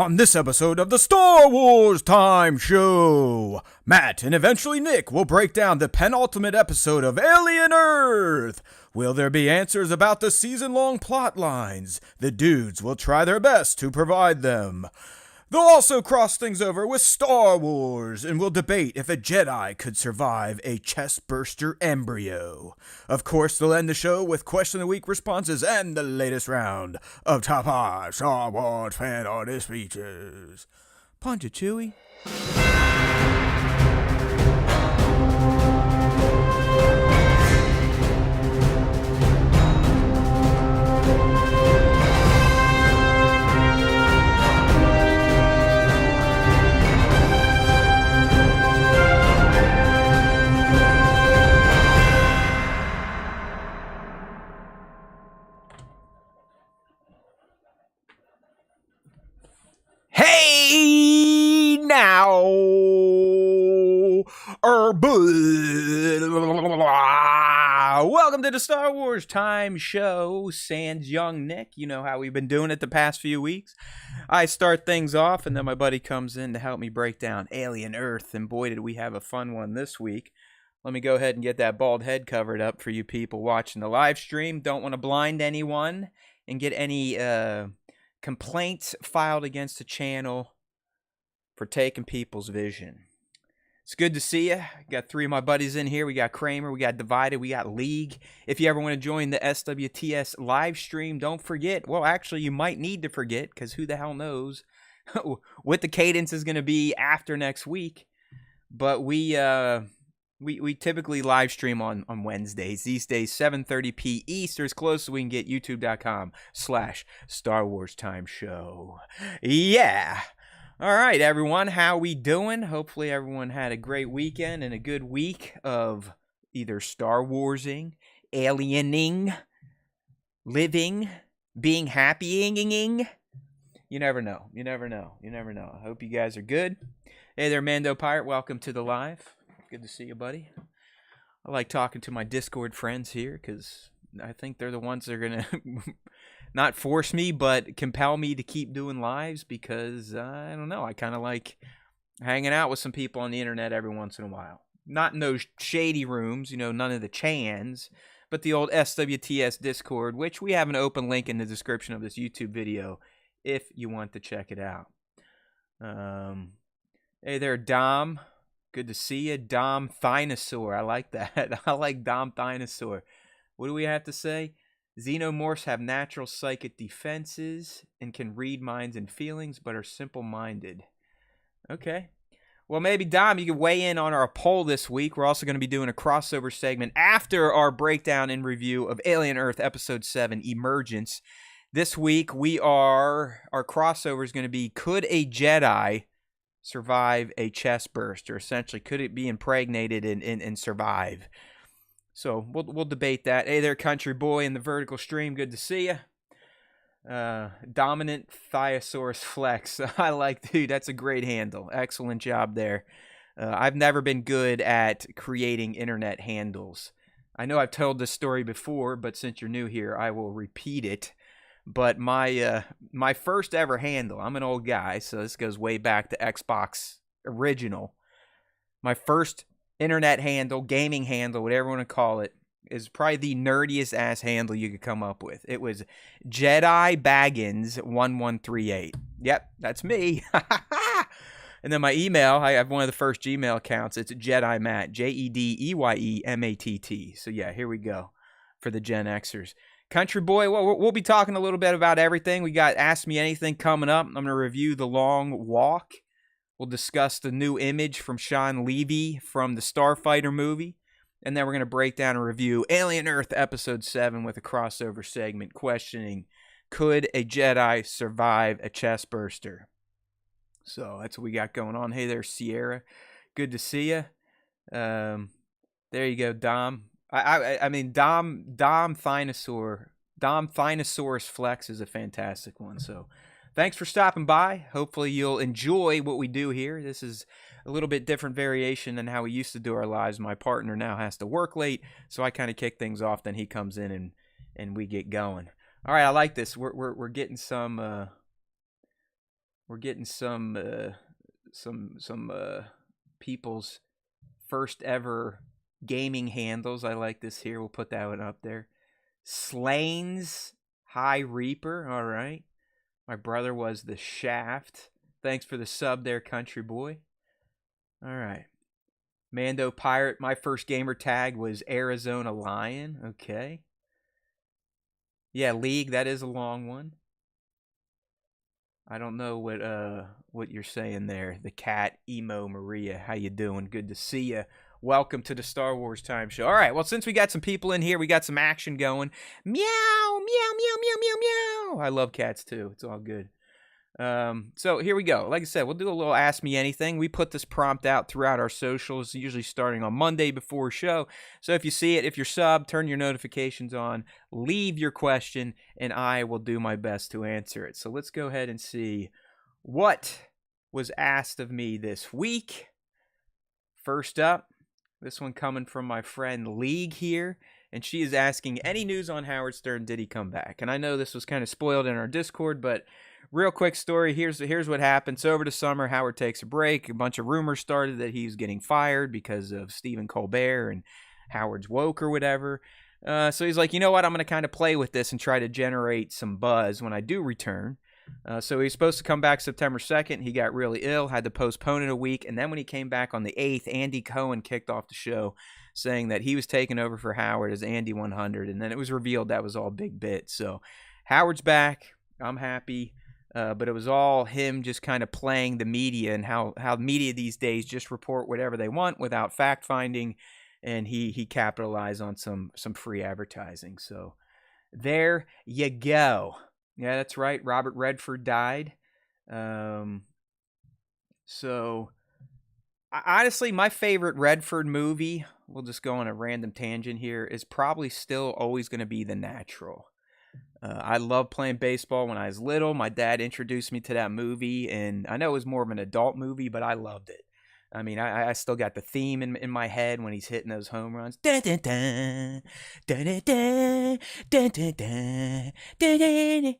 On this episode of the Star Wars Time Show, Matt and eventually Nick will break down the penultimate episode of Alien Earth. Will there be answers about the season-long plot lines? The dudes will try their best to provide them. They'll also cross things over with Star Wars and will debate if a Jedi could survive a Chestburster embryo. Of course, they'll end the show with Question of the Week responses and the latest round of Top 5 Star Wars fan artist features. Punch it, Chewie. Hey now, welcome to the Star Wars Time Show. Sans young Nick, you know how we've been doing it the past few weeks. I start things off, and then my buddy comes in to help me break down Alien Earth, and boy, did we have a fun one this week. Let me go ahead and get that bald head covered up for you people watching the live stream. Don't want to blind anyone and get any complaints filed against the channel for taking people's vision. It's good to see you. Got three of my buddies in here. We got Kramer, we got Divided, we got League. If you ever want to join the SWTS live stream, don't forget. Well, actually, you might need to forget, because who the hell knows what the cadence is going to be after next week. But we typically live stream on Wednesdays. These days, 7:30 p. East, or as close as we can get, youtube.com/Star Wars Time Show. Yeah. All right, everyone. How we doing? Hopefully everyone had a great weekend and a good week of either Star Warsing, aliening, living, being happying. You never know. You never know. You never know. I hope you guys are good. Hey there, Mando Pirate. Welcome to the live. Good to see you, buddy. I like talking to my Discord friends here because I think they're the ones that are going to not force me, but compel me to keep doing lives because, I don't know, I kind of like hanging out with some people on the internet every once in a while. Not in those shady rooms, you know, none of the Chans, but the old SWTS Discord, which we have an open link in the description of this YouTube video if you want to check it out. Hey there, Dom. Good to see you. Dom Thinosaur. I like that. I like Dom Thinosaur. What do we have to say? Xenomorphs have natural psychic defenses and can read minds and feelings, but are simple-minded. Okay. Well, maybe, Dom, you could weigh in on our poll this week. We're also going to be doing a crossover segment after our breakdown and review of Alien Earth Episode 7, Emergence. This week, our crossover is going to be, could a Jedi survive a Chestburster? Essentially, could it be impregnated and survive? So we'll debate that. Hey there, country boy in the vertical stream. Good to see you. Dominant Thiosaurus Flex. I like, dude, that's a great handle. Excellent job there. I've never been good at creating internet handles. I know I've told this story before, but since you're new here, I will repeat it. But my first ever handle, I'm an old guy, so this goes way back to Xbox original. My first internet handle, gaming handle, whatever you want to call it, is probably the nerdiest ass handle you could come up with. It was Jedi Baggins 1138. Yep, that's me. And then my email, I have one of the first Gmail accounts. It's Jedi Matt, JEDEYEMATT. So yeah, here we go for the Gen Xers. Country boy, well, we'll be talking a little bit about everything. We got Ask Me Anything coming up. I'm going to review The Long Walk. We'll discuss the new image from Sean Levy from the Starfighter movie. And then we're going to break down and review Alien Earth Episode 7 with a crossover segment questioning, could a Jedi survive a Chestburster? So that's what we got going on. Hey there, Sierra. Good to see you. There you go, Dom. I mean, Dom Thinosaurus Flex is a fantastic one. So thanks for stopping by. Hopefully you'll enjoy what we do here. This is a little bit different variation than how we used to do our lives. My partner now has to work late, so I kind of kick things off. Then he comes in and we get going. All right, I like this. We're getting some We're getting some people's first ever gaming handles. I like this here. We'll put that one up there. Slane's High Reaper. All right. My brother was the Shaft. Thanks for the sub there, country boy. All right. Mando Pirate. My first gamer tag was Arizona Lion. Okay. Yeah, League. That is a long one. I don't know what you're saying there. The cat emo Maria, how you doing? Good to see you. Welcome to the Star Wars Time Show. All right, well, since we got some people in here, we got some action going. Meow, meow, meow, meow, meow, meow. I love cats too. It's all good. So here we go. Like I said, we'll do a little Ask Me Anything. We put this prompt out throughout our socials, usually starting on Monday before show. So if you see it, if you're sub, turn your notifications on, leave your question, and I will do my best to answer it. So let's go ahead and see what was asked of me this week. First up, this one coming from my friend League here, and she is asking, any news on Howard Stern? Did he come back? And I know this was kind of spoiled in our Discord, but real quick story, here's what happened. So over the summer, Howard takes a break. A bunch of rumors started that he was getting fired because of Stephen Colbert and Howard's woke or whatever. So he's like, you know what? I'm going to kind of play with this and try to generate some buzz when I do return. So he was supposed to come back September 2nd. He got really ill, had to postpone it a week. And then when he came back on the 8th, Andy Cohen kicked off the show saying that he was taking over for Howard as Andy 100. And then it was revealed that was all big bit. So Howard's back. I'm happy. But it was all him just kind of playing the media and how media these days just report whatever they want without fact finding, and he capitalized on some free advertising. So there you go. Yeah, that's right. Robert Redford died. So honestly, my favorite Redford movie, we'll just go on a random tangent here, is probably still always going to be The Natural. I loved playing baseball when I was little. My dad introduced me to that movie, and I know it was more of an adult movie, but I loved it. I mean, I still got the theme in my head when he's hitting those home runs. Dun, dun, dun, dun, dun, dun, dun, dun, dun, dun, dun.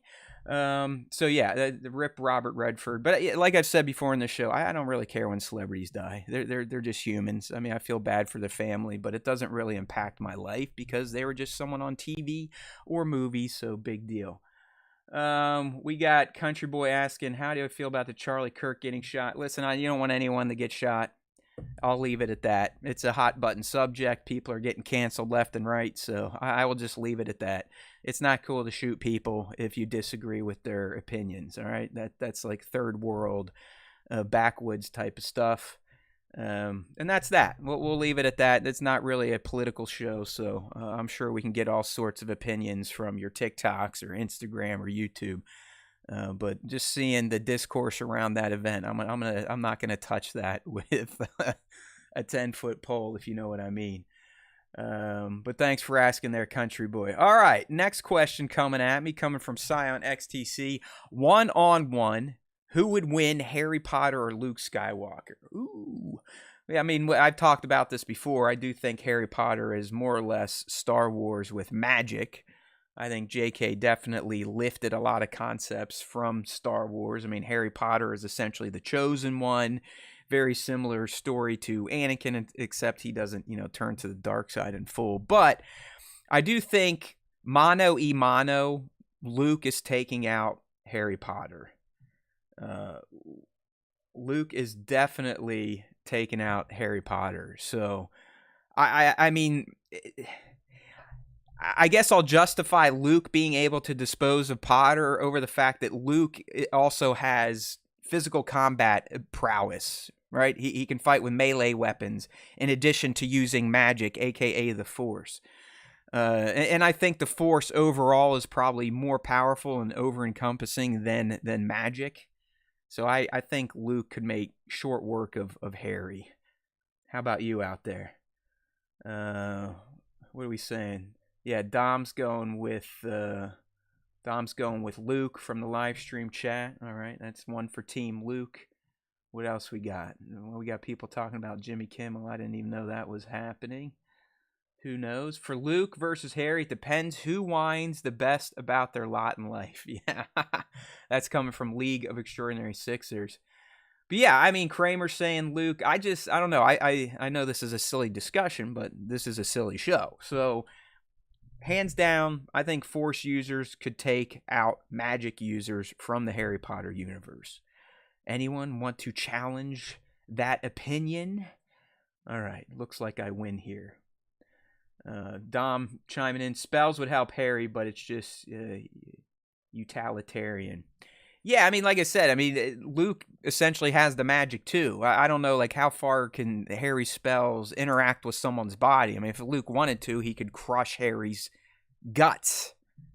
So yeah, the rip Robert Redford. But like I've said before in the show, I don't really care when celebrities die. They're just humans. I mean, I feel bad for their family, but it doesn't really impact my life because they were just someone on TV or movies. So big deal. We got Country Boy asking, how do I feel about the Charlie Kirk getting shot? Listen, you don't want anyone to get shot. I'll leave it at that. It's a hot button subject. People are getting canceled left and right, so I will just leave it at that. It's not cool to shoot people if you disagree with their opinions, all right? That's like third world, backwoods type of stuff. And that's that. We'll leave it at that. It's not really a political show, so I'm sure we can get all sorts of opinions from your TikToks or Instagram or YouTube. But just seeing the discourse around that event, I'm not gonna touch that with a 10-foot pole, if you know what I mean. But thanks for asking there, Country Boy. All right, next question coming from Scion XTC. 1-on-1, who would win, Harry Potter or Luke Skywalker? Ooh. Yeah, I mean, I've talked about this before. I do think Harry Potter is more or less Star Wars with magic. I think J.K. definitely lifted a lot of concepts from Star Wars. I mean, Harry Potter is essentially the chosen one. Very similar story to Anakin, except he doesn't, turn to the dark side in full. But I do think mano a mano, Luke is taking out Harry Potter. Luke is definitely taking out Harry Potter. So, I mean, I guess I'll justify Luke being able to dispose of Potter over the fact that Luke also has physical combat prowess, right? He can fight with melee weapons in addition to using magic, aka the Force. And I think the Force overall is probably more powerful and over-encompassing than magic. So I think Luke could make short work of Harry. How about you out there? What are we saying? Yeah, Dom's going with Luke from the live stream chat. All right, that's one for Team Luke. What else we got? Well, we got people talking about Jimmy Kimmel. I didn't even know that was happening. Who knows? For Luke versus Harry, it depends who whines the best about their lot in life. Yeah, that's coming from League of Extraordinary Sixers. But yeah, I mean, Kramer saying Luke, I don't know. I know this is a silly discussion, but this is a silly show. So, hands down, I think Force users could take out magic users from the Harry Potter universe. Anyone want to challenge that opinion? All right, looks like I win here. Dom chiming in, spells would help Harry, but it's just utilitarian. Yeah, I mean, like I said, I mean, Luke essentially has the magic too. I don't know, like, how far can Harry's spells interact with someone's body? I mean, if Luke wanted to, he could crush Harry's guts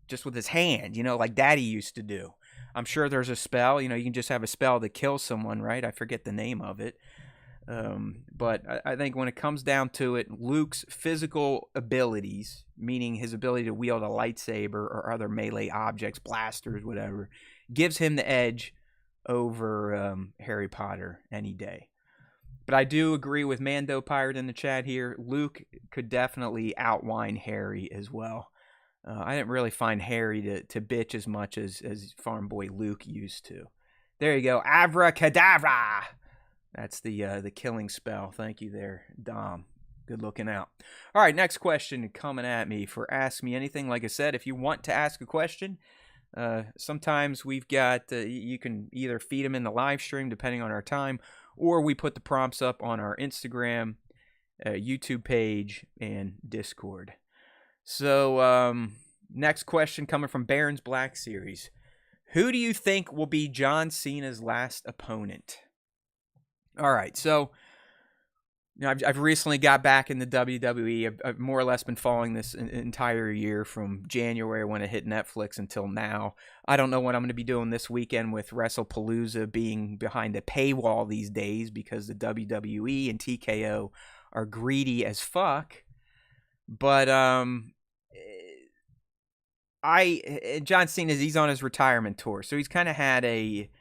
just with his hand, like Daddy used to do. I'm sure there's a spell, you can just have a spell to kill someone, right? I forget the name of it. But I think when it comes down to it, Luke's physical abilities, meaning his ability to wield a lightsaber or other melee objects, blasters, whatever, gives him the edge over Harry Potter any day. But I do agree with Mando Pirate in the chat here. Luke could definitely outwine Harry as well. I didn't really find Harry to bitch as much as Farm Boy Luke used to. There you go. Abracadabra! That's the killing spell. Thank you there, Dom. Good looking out. All right, next question coming at me for Ask Me Anything. Like I said, if you want to ask a question, sometimes we've got, you can either feed them in the live stream depending on our time, or we put the prompts up on our Instagram, YouTube page, and Discord. So, next question coming from Baron's Black Series. Who do you think will be John Cena's last opponent? All right, so I've recently got back in the WWE. I've more or less been following this entire year from January when it hit Netflix until now. I don't know what I'm going to be doing this weekend with WrestlePalooza being behind a paywall these days because the WWE and TKO are greedy as fuck. But John Cena, he's on his retirement tour, so he's kind of had a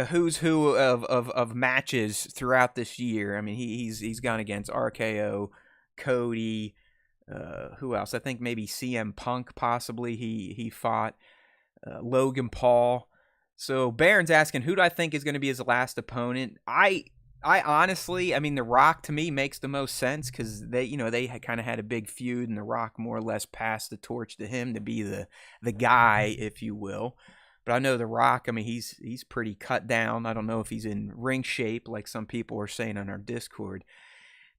who's who of matches throughout this year. I mean, he's gone against RKO, Cody, who else? I think maybe CM Punk possibly he fought, Logan Paul. So Baron's asking, who do I think is going to be his last opponent? I honestly, I mean, The Rock to me makes the most sense because they kind of had a big feud, and The Rock more or less passed the torch to him to be the guy, if you will. But I know The Rock, I mean, he's pretty cut down. I don't know if he's in ring shape like some people are saying on our Discord.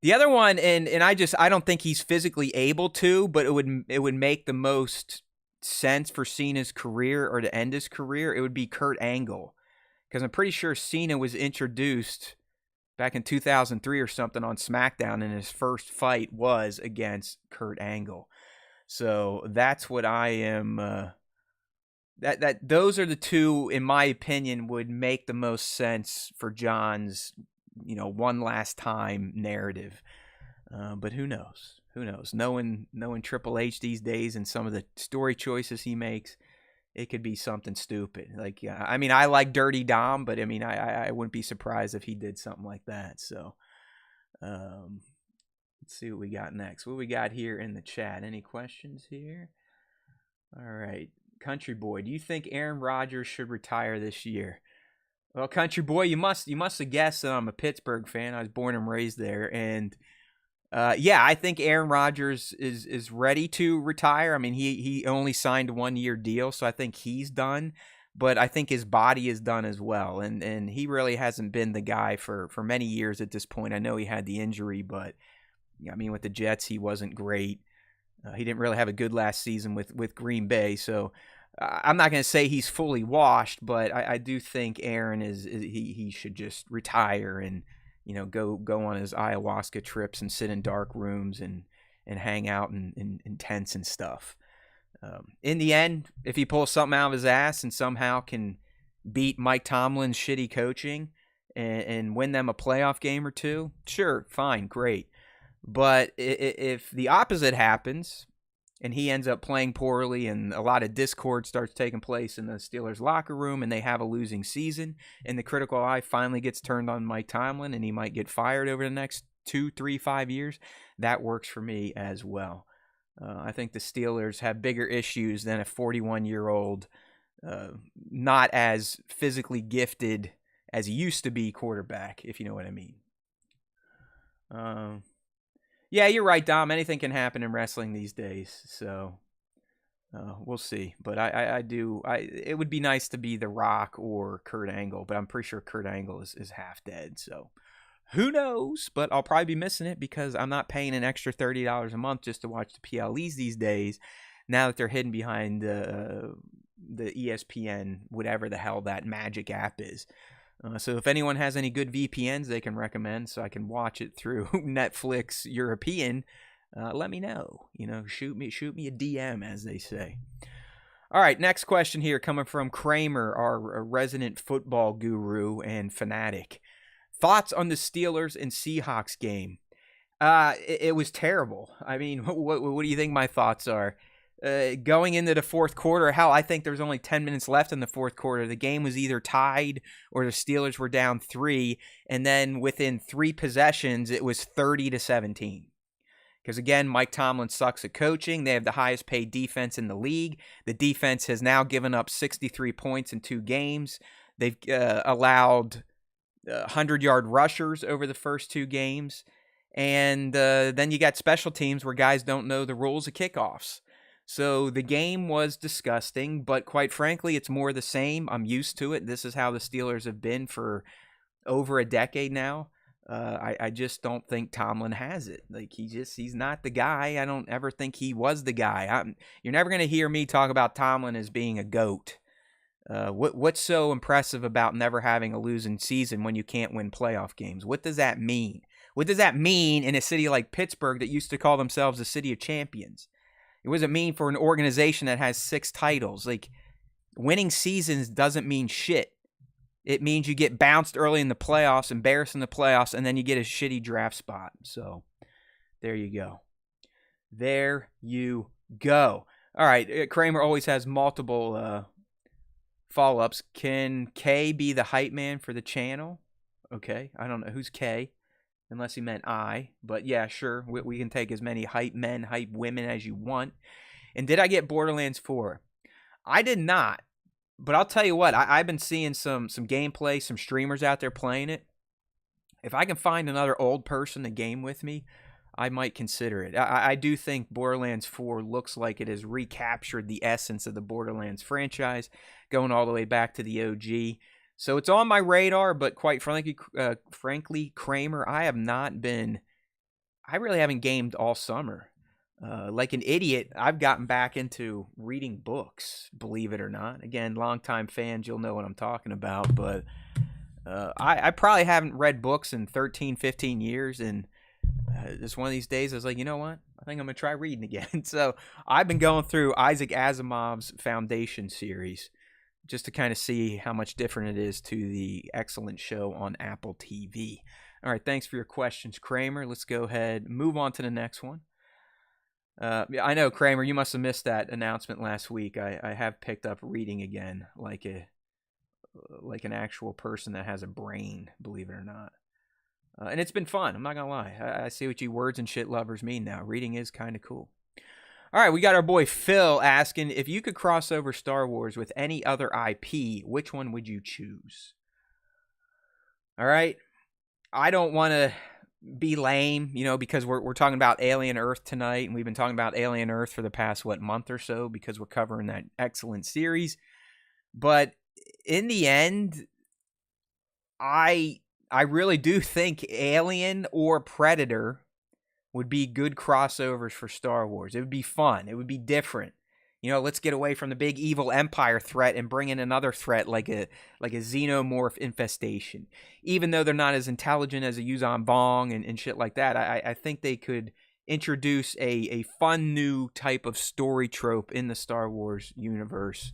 The other one, and I don't think he's physically able to, but it would make the most sense for Cena's career or to end his career. It would be Kurt Angle, because I'm pretty sure Cena was introduced back in 2003 or something on SmackDown, and his first fight was against Kurt Angle. So that's what I am. Those are the two, in my opinion, would make the most sense for John's, one last time narrative. But who knows? Who knows? Knowing Triple H these days and some of the story choices he makes, it could be something stupid. Like, I mean, I like Dirty Dom, but I mean, I wouldn't be surprised if he did something like that. So, let's see what we got next. What we got here in the chat? Any questions here? All right. Country Boy, do you think Aaron Rodgers should retire this year? Well, Country Boy, you must have guessed that I'm a Pittsburgh fan. I was born and raised there, and yeah, I think Aaron Rodgers is ready to retire. I mean, he only signed a 1-year deal, so I think he's done. But I think his body is done as well, and he really hasn't been the guy for many years at this point. I know he had the injury, but I mean, with the Jets, he wasn't great. He didn't really have a good last season with Green Bay, so I'm not going to say he's fully washed, but I do think Aaron he should just retire and go on his ayahuasca trips and sit in dark rooms and hang out in tents and stuff. In the end, if he pulls something out of his ass and somehow can beat Mike Tomlin's shitty coaching and win them a playoff game or two, sure, fine, great. But if the opposite happens and he ends up playing poorly and a lot of discord starts taking place in the Steelers locker room and they have a losing season and the critical eye finally gets turned on Mike Tomlin and he might get fired over the next 2, 3, 5 years, that works for me as well. I think the Steelers have bigger issues than a 41-year-old, not as physically gifted as he used to be quarterback, if you know what I mean. Yeah, you're right, Dom. Anything can happen in wrestling these days, so we'll see. But it would be nice to be The Rock or Kurt Angle, but I'm pretty sure Kurt Angle is half dead, so who knows? But I'll probably be missing it because I'm not paying an extra $30 a month just to watch the PLEs these days, now that they're hidden behind the ESPN, whatever the hell that magic app is. So if anyone has any good VPNs they can recommend so I can watch it through Netflix European, let me know. Shoot me a DM, as they say. All right, next question here coming from Kramer, our resident football guru and fanatic. Thoughts on the Steelers and Seahawks game? It was terrible. I mean, what do you think my thoughts are? Going into the fourth quarter, hell, I think there's only 10 minutes left in the fourth quarter. The game was either tied or the Steelers were down 3, and then within 3 possessions, it was 30-17. Because again, Mike Tomlin sucks at coaching. They have the highest paid defense in the league. The defense has now given up 63 points in 2 games. They've allowed 100-yard rushers over the first 2 games. And then you got special teams where guys don't know the rules of kickoffs. So the game was disgusting, but quite frankly, it's more the same. I'm used to it. This is how the Steelers have been for over a decade now. I just don't think Tomlin has it. Like, he's not the guy. I don't ever think he was the guy. You're never going to hear me talk about Tomlin as being a GOAT. What's so impressive about never having a losing season when you can't win playoff games? What does that mean? What does that mean in a city like Pittsburgh that used to call themselves a city of champions? What does it mean for an organization that has 6 titles? Like, winning seasons doesn't mean shit. It means you get bounced early in the playoffs, embarrassed in the playoffs, and then you get a shitty draft spot. So, there you go. There you go. All right, Kramer always has multiple follow-ups. Can K be the hype man for the channel? Okay, I don't know. Who's K? Unless he meant I. But yeah, sure. We can take as many hype men, hype women as you want. And did I get Borderlands 4? I did not. But I'll tell you what. I've been seeing some gameplay, some streamers out there playing it. If I can find another old person to game with me, I might consider it. I do think Borderlands 4 looks like it has recaptured the essence of the Borderlands franchise, going all the way back to the OG. So it's on my radar, but quite frankly, Kramer, I really haven't gamed all summer. Like an idiot, I've gotten back into reading books, believe it or not. Again, longtime fans, you'll know what I'm talking about, but I probably haven't read books in 13, 15 years, and just one of these days I was like, you know what? I think I'm going to try reading again. So I've been going through Isaac Asimov's Foundation series, just to kind of see how much different it is to the excellent show on Apple TV. All right, thanks for your questions, Kramer. Let's go ahead and move on to the next one. I know, Kramer, you must have missed that announcement last week. I have picked up reading again, like an actual person that has a brain, believe it or not. And it's been fun. I'm not going to lie. I see what you words and shit lovers mean now. Reading is kind of cool. All right, we got our boy Phil asking, if you could cross over Star Wars with any other IP, which one would you choose? All right, I don't want to be lame, because we're talking about Alien Earth tonight, and we've been talking about Alien Earth for the past, month or so, because we're covering that excellent series. But in the end, I really do think Alien or Predator would be good crossovers for Star Wars. It would be fun. It would be different. Let's get away from the big evil Empire threat and bring in another threat like a xenomorph infestation. Even though they're not as intelligent as a Yuzan Vong and shit like that, I think they could introduce a fun new type of story trope in the Star Wars universe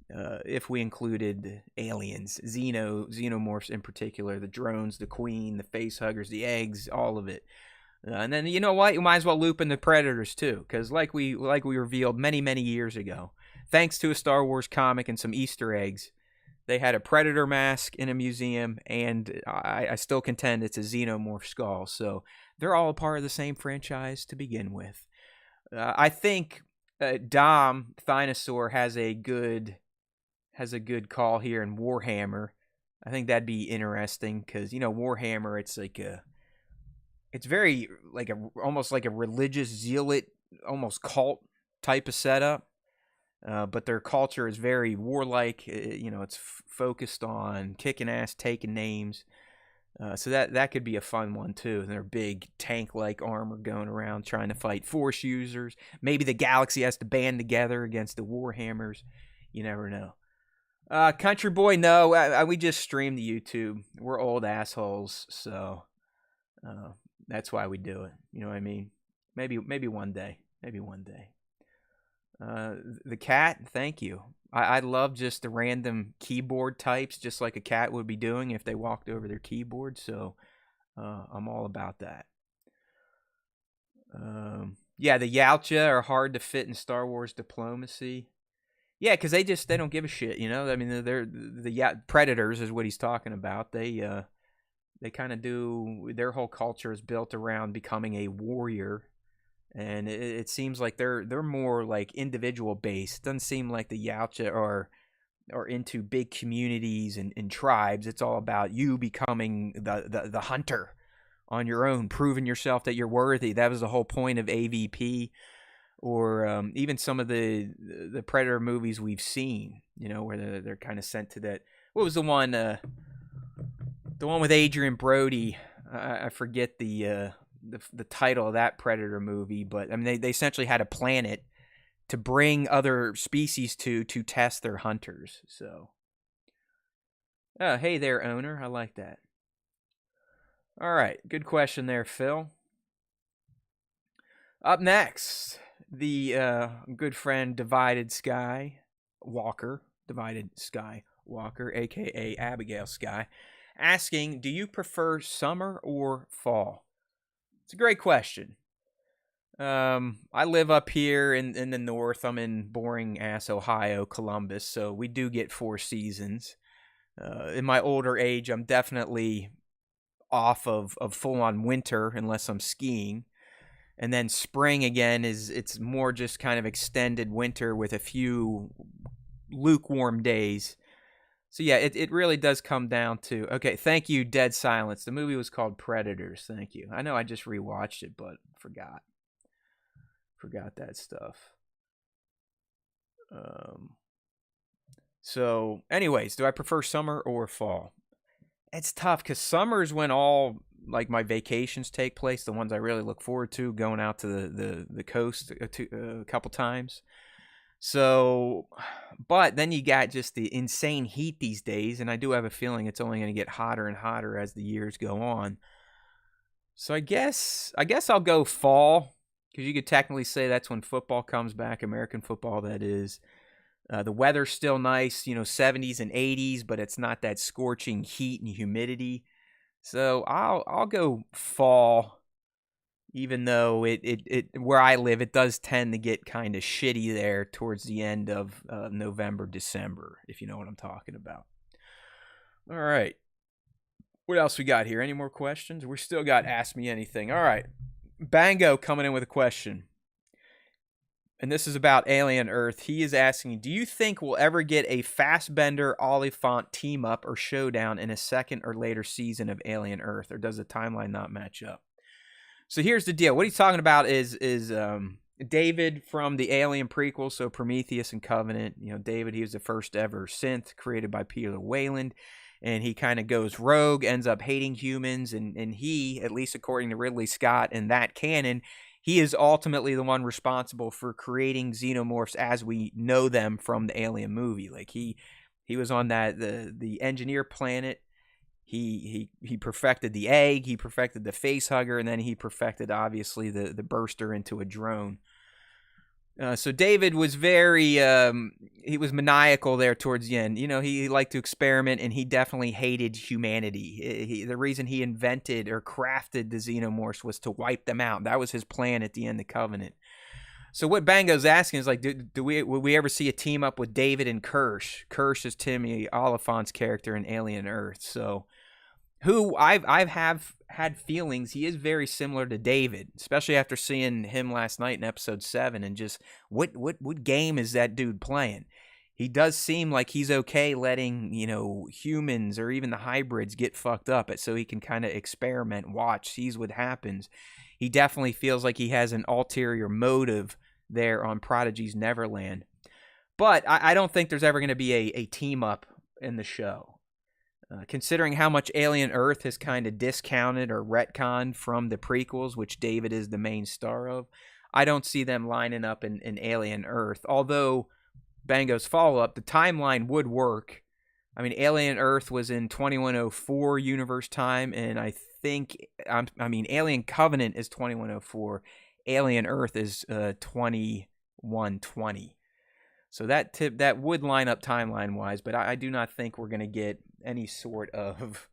if we included aliens, xenomorphs in particular, the drones, the queen, the face huggers, the eggs, all of it. And then, you know what? You might as well loop in the Predators, too, because like we revealed many, many years ago, thanks to a Star Wars comic and some Easter eggs, They had a predator mask in a museum, and I still contend it's a xenomorph skull. So they're all a part of the same franchise to begin with. I think Dom Thinosaur has a good call here in Warhammer. I think that'd be interesting because Warhammer, it's very like almost like a religious zealot, almost cult type of setup. But their culture is very warlike. It's focused on kicking ass, taking names. So that could be a fun one too. And their big tank-like armor going around trying to fight Force users. Maybe the galaxy has to band together against the Warhammers. You never know. Country Boy, no. We just stream the YouTube. We're old assholes, so that's why we do it. You know what I mean? Maybe one day. Maybe one day. The cat, thank you. I love just the random keyboard types, just like a cat would be doing if they walked over their keyboard. So I'm all about that. Yeah, the Yautja are hard to fit in Star Wars diplomacy. Yeah, because they don't give a shit. I mean, they're the predators is what he's talking about. They kind of do. Their whole culture is built around becoming a warrior. And it seems like they're more like individual based. It doesn't seem like the Yautja are into big communities and tribes. It's all about you becoming the hunter on your own, proving yourself that you're worthy. That was the whole point of AVP, or even some of the Predator movies we've seen. Where they're kind of sent to that. What was the one? The one with Adrian Brody. I forget the title of that Predator movie, but I mean they essentially had a planet to bring other species to test their hunters. So, hey there, owner. I like that. All right, good question there, Phil. Up next, the good friend Divided Sky Walker, aka Abigail Sky, asking, do you prefer summer or fall? It's a great question. I live up here in the north. I'm in boring ass Ohio, Columbus, so we do get 4 seasons. In my older age, I'm definitely off of full on winter unless I'm skiing. And then spring again it's more just kind of extended winter with a few lukewarm days. So yeah, it really does come down to, okay, thank you, Dead Silence. The movie was called Predators. Thank you. I know I just rewatched it, but forgot that stuff. So anyways, do I prefer summer or fall? It's tough because summer is when all like my vacations take place, the ones I really look forward to, going out to the coast a couple times. So, but then you got just the insane heat these days, and I do have a feeling it's only going to get hotter and hotter as the years go on. So I guess I'll go fall, because you could technically say that's when football comes back, American football that is. The weather's still nice, 70s and 80s, but it's not that scorching heat and humidity. So I'll go fall. Even though it where I live, it does tend to get kind of shitty there towards the end of November, December, if you know what I'm talking about. All right. What else we got here? Any more questions? We still got Ask Me Anything. All right. Bango coming in with a question. And this is about Alien Earth. He is asking, do you think we'll ever get a Fassbender Oliphant team up or showdown in a second or later season of Alien Earth, or does the timeline not match up? So here's the deal. What he's talking about is David from the Alien prequel, so Prometheus and Covenant. David, he was the first ever synth created by Peter Weyland, and he kind of goes rogue, ends up hating humans, and he, at least according to Ridley Scott and that canon, he is ultimately the one responsible for creating xenomorphs as we know them from the Alien movie. Like he was on that the engineer planet. He perfected the egg, he perfected the face hugger, and then he perfected, obviously, the burster into a drone. So David was very, he was maniacal there towards the end. He liked to experiment, and he definitely hated humanity. The reason he invented or crafted the xenomorphs was to wipe them out. That was his plan at the end of Covenant. So what Bango's asking is like, will we ever see a team up with David and Kirsch? Kirsch is Timmy Oliphant's character in Alien Earth. So who I've had feelings he is very similar to David, especially after seeing him last night in episode 7, and just what game is that dude playing? He does seem like he's okay letting, humans or even the hybrids get fucked up so he can kind of experiment, watch, sees what happens. He definitely feels like he has an ulterior motive there on Prodigy's Neverland. But I don't think there's ever going to be a team up in the show. Considering how much Alien Earth has kind of discounted or retconned from the prequels, which David is the main star of, I don't see them lining up in Alien Earth. Although Bango's follow-up, the timeline would work. I mean, Alien Earth was in 2104 universe time, and Alien Covenant is 2104. Alien Earth is 2120. So that would line up timeline-wise, but I do not think we're going to get any sort of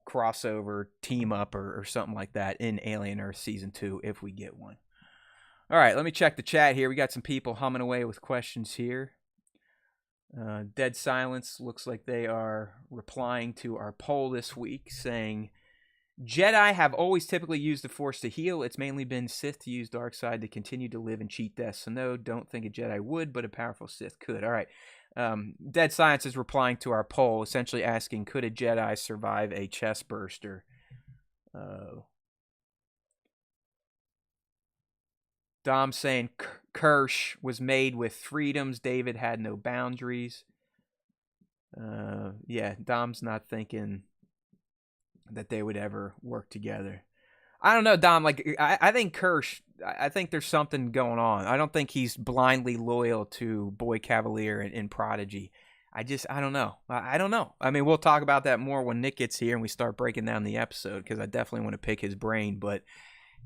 crossover, team-up, or something like that in Alien Earth Season 2 if we get one. All right, let me check the chat here. We got some people humming away with questions here. Dead Silence looks like they are replying to our poll this week, saying, Jedi have always typically used the Force to heal. It's mainly been Sith to use dark side to continue to live and cheat death. So no, don't think a Jedi would, but a powerful Sith could. All right. Dead Science is replying to our poll, essentially asking, could a Jedi survive a Chestburster? Dom saying Kirsch was made with freedoms. David had no boundaries. Yeah, Dom's not thinking that they would ever work together. I don't know, Dom. Like, I think Kirsch, I think there's something going on. I don't think he's blindly loyal to Boy Cavalier and Prodigy. I don't know. I don't know. I mean, we'll talk about that more when Nick gets here and we start breaking down the episode, because I definitely want to pick his brain. But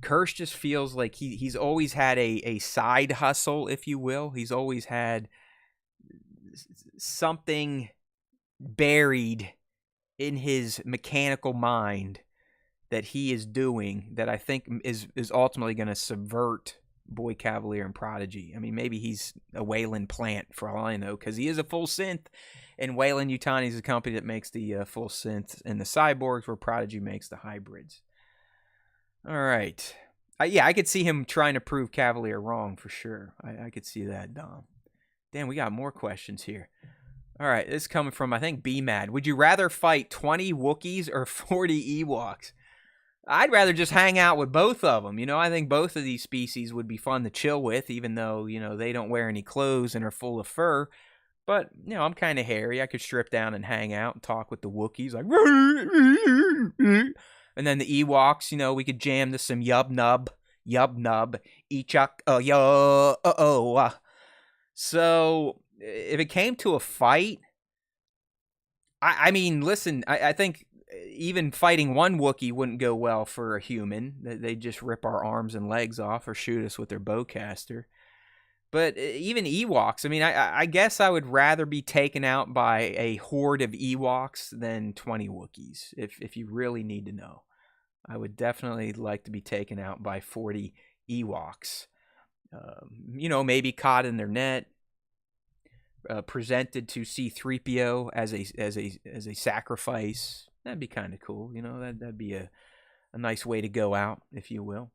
Kirsch just feels like he's always had a side hustle, if you will. He's always had something buried in his mechanical mind that he is doing that I think is ultimately going to subvert Boy Cavalier and Prodigy. I mean, maybe he's a Wayland plant for all I know, because he is a full synth, and Wayland Yutani is a company that makes the full synths and the cyborgs, where Prodigy makes the hybrids. All right. Yeah, I could see him trying to prove Cavalier wrong for sure. I could see that, Dom. Damn, we got more questions here. All right, this is coming from, I think, B-Mad. Would you rather fight 20 Wookiees or 40 Ewoks? I'd rather just hang out with both of them. I think both of these species would be fun to chill with, even though, they don't wear any clothes and are full of fur. But, I'm kind of hairy. I could strip down and hang out and talk with the Wookiees, like... And then the Ewoks, we could jam to some yub nub, echuk, yo. So if it came to a fight, I mean, listen, I think even fighting one Wookiee wouldn't go well for a human. They'd just rip our arms and legs off or shoot us with their bowcaster. But even Ewoks, I mean, I guess I would rather be taken out by a horde of Ewoks than 20 Wookiees, if you really need to know. I would definitely like to be taken out by 40 Ewoks. Maybe caught in their net, presented to C-3PO as a sacrifice. That'd be kind of cool. That'd be a nice way to go out, if you will.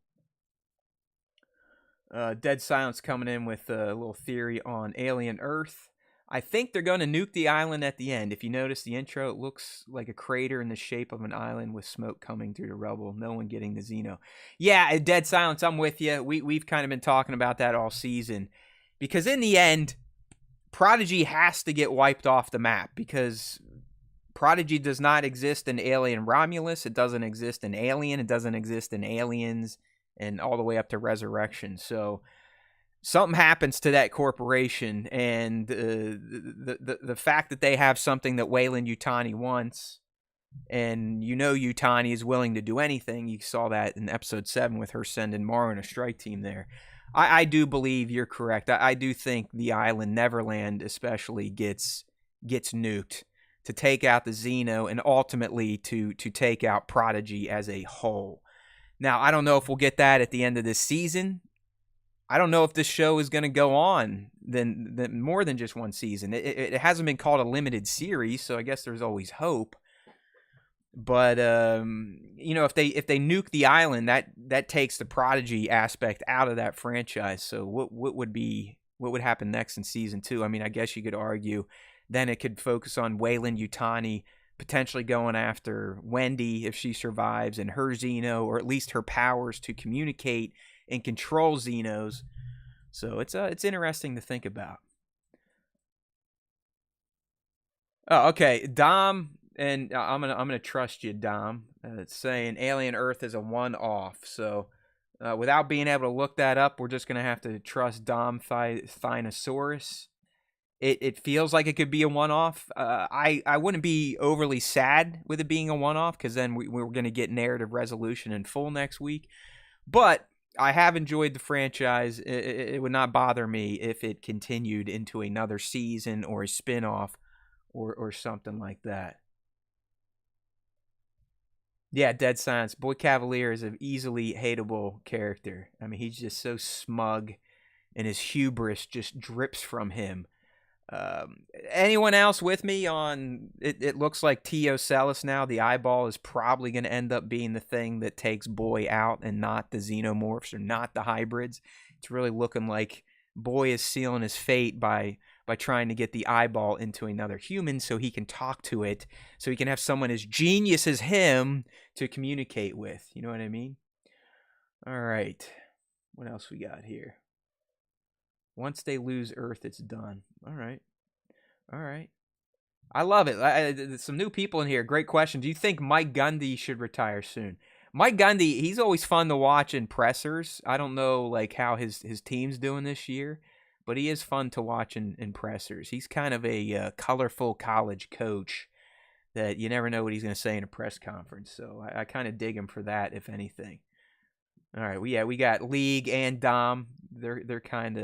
Dead Silence coming in with a little theory on Alien Earth. I think they're going to nuke the island at the end. If you notice the intro, it looks like a crater in the shape of an island with smoke coming through the rubble. No one getting the Xeno. Yeah, Dead Silence, I'm with you. We've kind of been talking about that all season. Because in the end, Prodigy has to get wiped off the map. Because Prodigy does not exist in Alien Romulus. It doesn't exist in Alien. It doesn't exist in Aliens. And all the way up to Resurrection. So something happens to that corporation, and the fact that they have something that Wayland Yutani wants, and Yutani is willing to do anything. You saw that in episode 7 with her sending Mara and a strike team there. I do believe you're correct. I do think the island, Neverland especially, gets nuked to take out the Xeno and ultimately to take out Prodigy as a whole. Now, I don't know if we'll get that at the end of this season. I don't know if this show is going to go on than more than just one season. It hasn't been called a limited series, so I guess there's always hope. But if they nuke the island, that takes the Prodigy aspect out of that franchise. So what would happen next in season 2? I mean, I guess you could argue then it could focus on Wayland Yutani potentially going after Wendy if she survives, and her Xeno, or at least her powers to communicate and control Xenos. So it's interesting to think about. Oh, okay, Dom, and I'm gonna trust you, Dom. It's saying Alien Earth is a one-off. So without being able to look that up, we're just gonna have to trust Dom Thinosaurus. It feels like it could be a one-off. I wouldn't be overly sad with it being a one-off, because then we're going to get narrative resolution in full next week. But I have enjoyed the franchise. It would not bother me if it continued into another season or a spin-off or something like that. Yeah, dead silence. Boy Cavalier is an easily hateable character. I mean, he's just so smug, and his hubris just drips from him. Anyone else with me on it looks like Tio Celis now, the eyeball, is probably going to end up being the thing that takes Boy out, and not the xenomorphs or not the hybrids. It's really looking like Boy is sealing his fate by trying to get the eyeball into another human so he can talk to it, so he can have someone as genius as him to communicate with. You know what I mean? All right. What else we got here? Once they lose Earth, it's done. All right. I love it. Some new people in here. Great question. Do you think Mike Gundy should retire soon? Mike Gundy, he's always fun to watch in pressers. I don't know like how his team's doing this year, but he is fun to watch in pressers. He's kind of a colorful college coach that you never know what he's going to say in a press conference. So I kind of dig him for that, if anything. All right. We got League and Dom. They're kind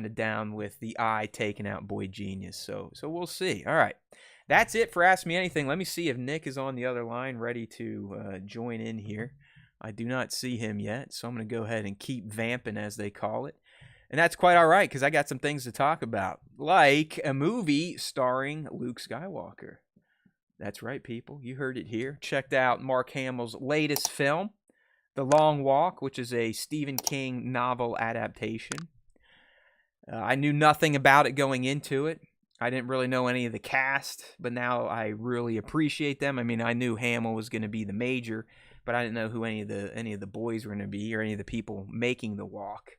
of down with the eye taking out Boy Genius. So we'll see. All right. That's it for Ask Me Anything. Let me see if Nick is on the other line ready to join in here. I do not see him yet, so I'm going to go ahead and keep vamping, as they call it. And that's quite all right, because I got some things to talk about, like a movie starring Luke Skywalker. That's right, people. You heard it here. Checked out Mark Hamill's latest film, The Long Walk, which is a Stephen King novel adaptation. I knew nothing about it going into it. I didn't really know any of the cast, but now I really appreciate them. I mean, I knew Hamill was going to be the major, but I didn't know who any of the boys were going to be, or any of the people making the walk.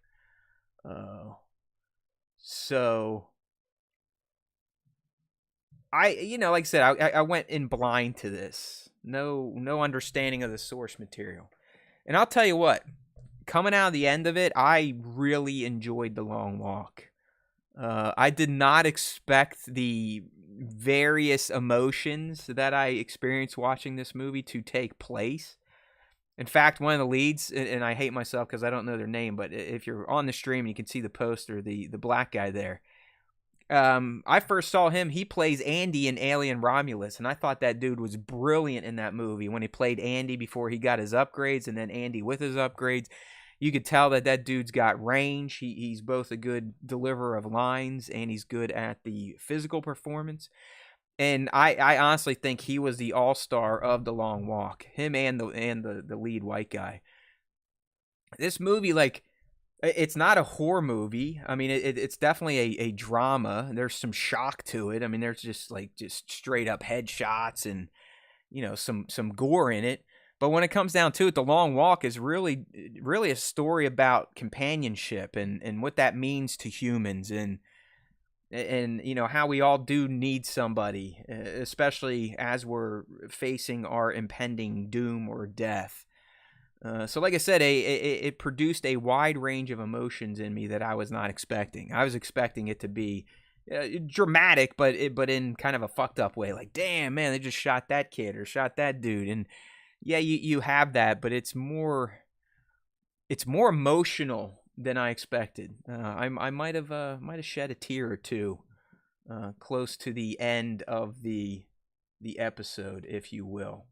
So like I said, I went in blind to this. No understanding of the source material. And I'll tell you what, coming out of the end of it, I really enjoyed The Long Walk. I did not expect the various emotions that I experienced watching this movie to take place. In fact, one of the leads, and I hate myself because I don't know their name, but if you're on the stream and you can see the poster, the black guy there, I first saw him. He plays Andy in Alien Romulus, and I thought that dude was brilliant in that movie when he played Andy before he got his upgrades, and then Andy with his upgrades. You could tell that dude's got range. He's both a good deliverer of lines, and he's good at the physical performance. And I honestly think he was the all-star of The Long Walk. Him and the lead white guy. This movie, like, it's not a horror movie. I mean, it's definitely a drama. There's some shock to it. I mean, there's just straight up headshots and some gore in it. But when it comes down to it, The Long Walk is really a story about companionship and what that means to humans, and how we all do need somebody, especially as we're facing our impending doom or death. So like I said, it produced a wide range of emotions in me that I was not expecting. I was expecting it to be dramatic, but in kind of a fucked up way. Like, damn, man, they just shot that kid or shot that dude. And yeah, you have that, but it's more emotional than I expected. I might have shed a tear or two close to the end of the episode, if you will,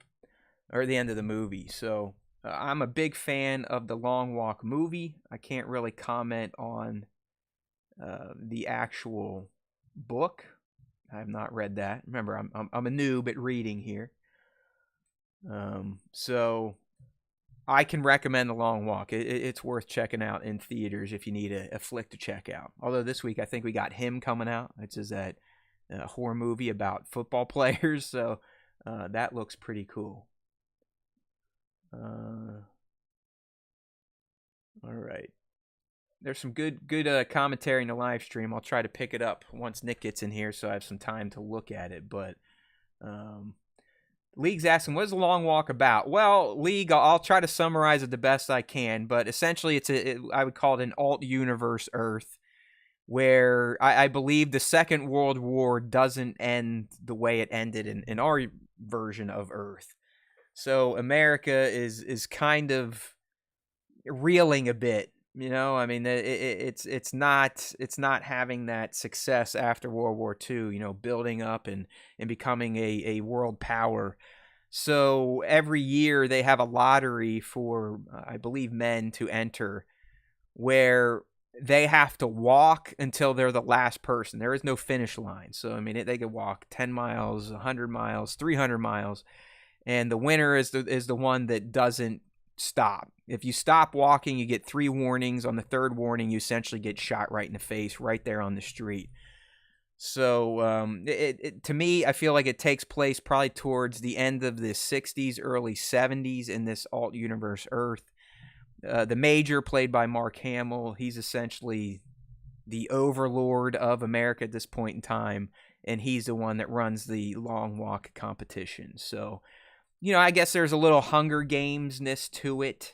or the end of the movie. So I'm a big fan of the Long Walk movie. I can't really comment on the actual book. I have not read that. Remember, I'm a noob at reading here. So I can recommend The Long Walk. It's worth checking out in theaters if you need a flick to check out. Although this week I think we got Him coming out. It's just that horror movie about football players. So that looks pretty cool. All right. There's some good commentary in the live stream. I'll try to pick it up once Nick gets in here, so I have some time to look at it. But League's asking, what is The Long Walk about? Well, League, I'll try to summarize it the best I can, but essentially I would call it an alt universe Earth, where I believe the Second World War doesn't end the way it ended in our version of Earth. So America is kind of reeling a bit. You know, I mean, it's not having that success after World War II, you know, building up and becoming a world power. So every year they have a lottery for, I believe, men to enter, where they have to walk until they're the last person. There is no finish line. So, I mean, they could walk 10 miles, 100 miles, 300 miles, and the winner is the one that doesn't stop. If you stop walking, you get 3 warnings. On the 3rd warning, you essentially get shot right in the face right there on the street. So to me, I feel like it takes place probably towards the end of the 60s, early 70s in this alt universe Earth. The Major, played by Mark Hamill, he's essentially the overlord of America at this point in time, and he's the one that runs the Long Walk competition. So, you know, I guess there's a little Hunger Games-ness to it,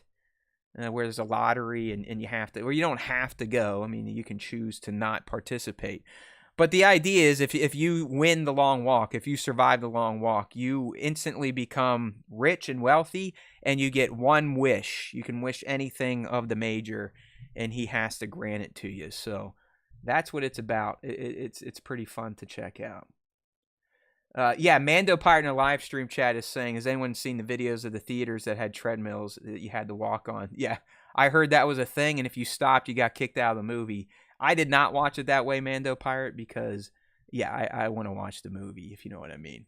where there's a lottery and you have to, or you don't have to go. I mean, you can choose to not participate. But the idea is if you win the Long Walk, if you survive the Long Walk, you instantly become rich and wealthy, and you get one wish. You can wish anything of the Major, and he has to grant it to you. So that's what it's about. It's pretty fun to check out. Yeah, Mando Pirate in the live stream chat is saying, has anyone seen the videos of the theaters that had treadmills that you had to walk on? Yeah, I heard that was a thing, and if you stopped, you got kicked out of the movie. I did not watch it that way, Mando Pirate, because, yeah, I want to watch the movie, if you know what I mean.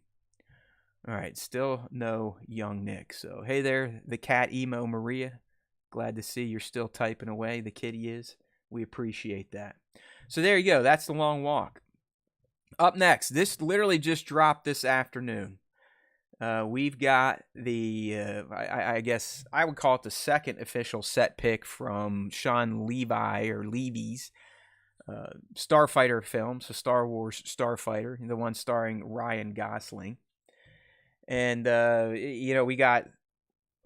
All right, still no young Nick. So, hey there, the cat emo Maria. Glad to see you're still typing away. The kitty is. We appreciate that. So there you go. That's The Long Walk. Up next, this literally just dropped this afternoon. We've got the, I guess I would call it the second official set pick from Sean Levi or Levy's Starfighter film, so Star Wars Starfighter, the one starring Ryan Gosling. And, you know, we got,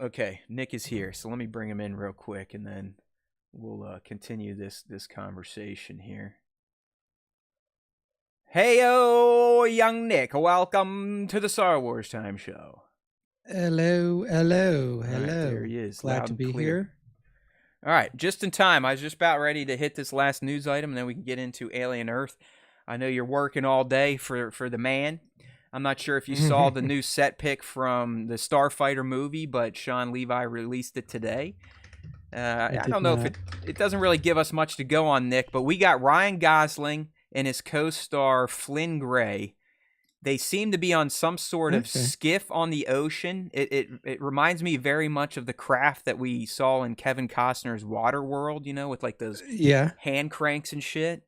okay, Nick is here, so let me bring him in real quick, and then we'll continue this conversation here. Heyo, young Nick. Welcome to the Star Wars Time Show. Hello. Right, there he is. Glad to be here. All right, just in time. I was just about ready to hit this last news item, and then we can get into Alien Earth. I know you're working all day for the man. I'm not sure if you saw the new set pick from the Starfighter movie, but Sean Levi released it today. I don't know if it doesn't really give us much to go on, Nick, but we got Ryan Gosling and his co-star Flynn Gray. They seem to be on some sort of skiff on the ocean. It reminds me very much of the craft that we saw in Kevin Costner's Waterworld, you know, with like those hand cranks and shit.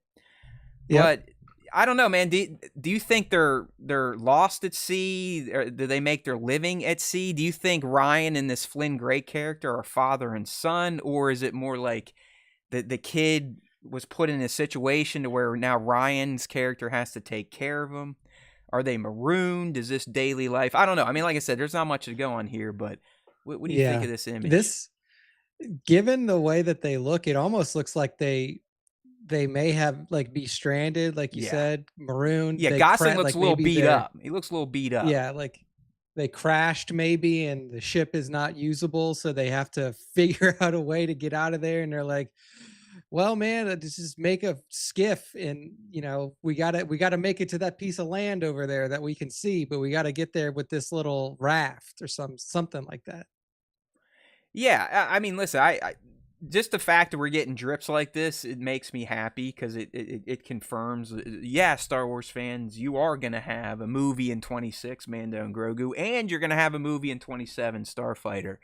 Yep. But I don't know, man. Do you think they're lost at sea? Or do they make their living at sea? Do you think Ryan and this Flynn Gray character are father and son, or is it more like the kid was put in a situation to where now Ryan's character has to take care of him? Are they marooned? Is this daily life? I don't know. I mean, like I said, there's not much to go on here, but what do you think of this image? Given the way that they look, it almost looks like they may have like be stranded, like you said, marooned. Yeah, Gosling looks a little beat up. He looks a little beat up. Yeah, like they crashed maybe, and the ship is not usable, so they have to figure out a way to get out of there. And they're like, well, man, just make a skiff, and you know, we gotta make it to that piece of land over there that we can see, but we gotta get there with this little raft or something like that. Yeah, I mean, listen, I just the fact that we're getting drips like this, it makes me happy because it confirms, yeah, Star Wars fans, you are going to have a movie in 26, Mando and Grogu, and you're going to have a movie in 27, Starfighter.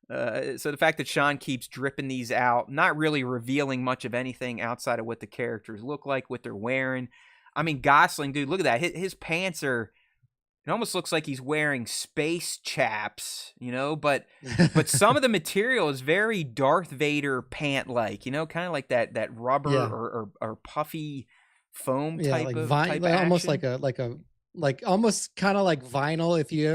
So the fact that Sean keeps dripping these out, not really revealing much of anything outside of what the characters look like, what they're wearing. I mean, Gosling, dude, look at that. His pants are, it almost looks like he's wearing space chaps, but some of the material is very Darth Vader pant-like, kind of like that rubber Yeah. or puffy foam Yeah, type like of type almost action. like almost kind of like vinyl. If you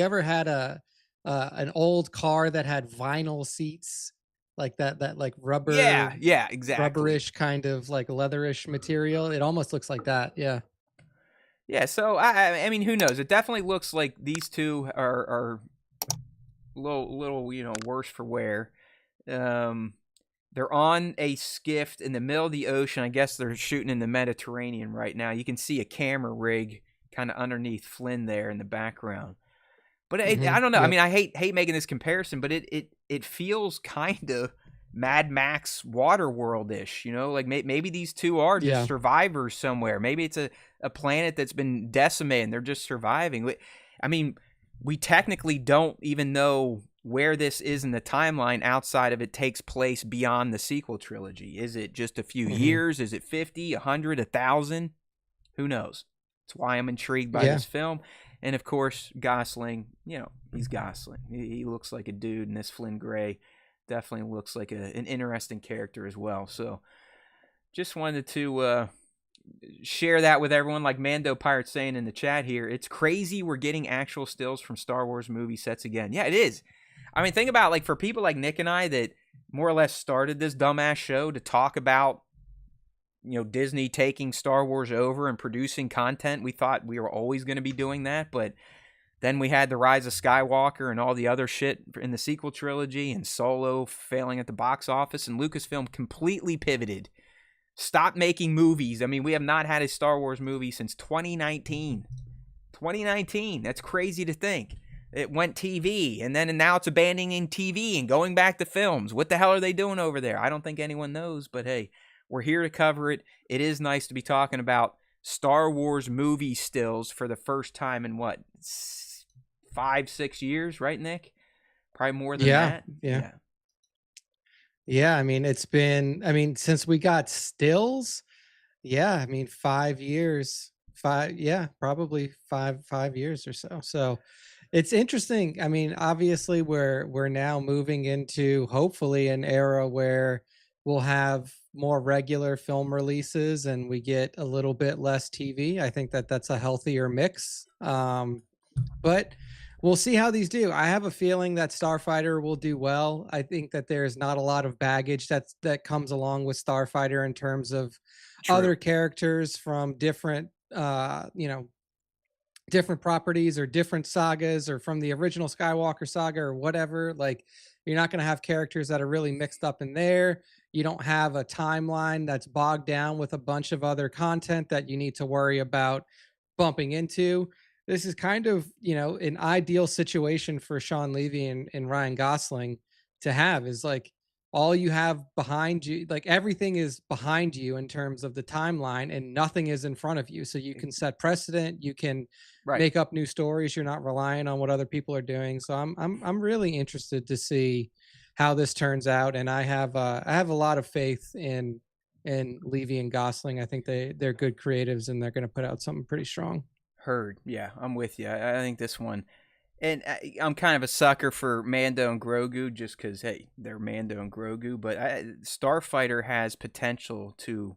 ever had a an old car that had vinyl seats, like that like Yeah, yeah, exactly. rubberish kind of like leatherish material, it almost looks like that. Yeah. Yeah, so I mean, who knows? It definitely looks like these two are little worse for wear. Um, they're on a skiff in the middle of the ocean. I guess they're shooting in the Mediterranean right now. You can see a camera rig kind of underneath Flynn there in the background. But I don't know. I Yep. mean, I hate making this comparison, but it feels kind of Mad Max Waterworld-ish, like maybe these two are just Yeah. survivors somewhere. Maybe it's a planet that's been decimated and they're just surviving. I mean, we technically don't even know where this is in the timeline outside of it takes place beyond the sequel trilogy. Is it just a few hmm years? Is it 50, 100, 1,000? Who knows? That's why I'm intrigued by Yeah. this film. And of course, Gosling, he's Gosling. He looks like a dude, and this Flynn Gray definitely looks like an interesting character as well. So just wanted to share that with everyone. Like Mando Pirate saying in the chat here, it's crazy we're getting actual stills from Star Wars movie sets again. Yeah, it is. I mean, think about, like, for people like Nick and I that more or less started this dumbass show to talk about Disney taking Star Wars over and producing content. We thought we were always going to be doing that, but then we had the Rise of Skywalker and all the other shit in the sequel trilogy, and Solo failing at the box office, and Lucasfilm completely pivoted. Stopped making movies. I mean, we have not had a Star Wars movie since 2019. 2019. That's crazy to think. It went TV, and now it's abandoning TV and going back to films. What the hell are they doing over there? I don't think anyone knows, but hey, we're here to cover it. It is nice to be talking about Star Wars movie stills for the first time in what, 5-6 years, right, Nick? Probably more than Yeah. that. Yeah. Yeah. Yeah. I mean, since we got stills, yeah, I mean, 5 years, yeah, probably 5 years or so. So it's interesting. I mean, obviously we're now moving into hopefully an era where we'll have more regular film releases and we get a little bit less TV. I think that that's a healthier mix. But we'll see how these do. I have a feeling that Starfighter will do well. I think that there's not a lot of baggage that comes along with Starfighter in terms of True. other characters from different different properties or different sagas or from the original Skywalker saga or whatever. Like, you're not going to have characters that are really mixed up in there. You don't have a timeline that's bogged down with a bunch of other content that you need to worry about bumping into. This is kind of, an ideal situation for Sean Levy and Ryan Gosling to have, is like all you have behind you, like everything is behind you in terms of the timeline and nothing is in front of you. So you can set precedent, you can Right. make up new stories. You're not relying on what other people are doing. So I'm really interested to see how this turns out. And I have a lot of faith in Levy and Gosling. I think they're good creatives and they're going to put out something pretty strong. Heard. Yeah, I'm with you. I think this one, and I'm kind of a sucker for Mando and Grogu just because, hey, they're Mando and Grogu. But Starfighter has potential to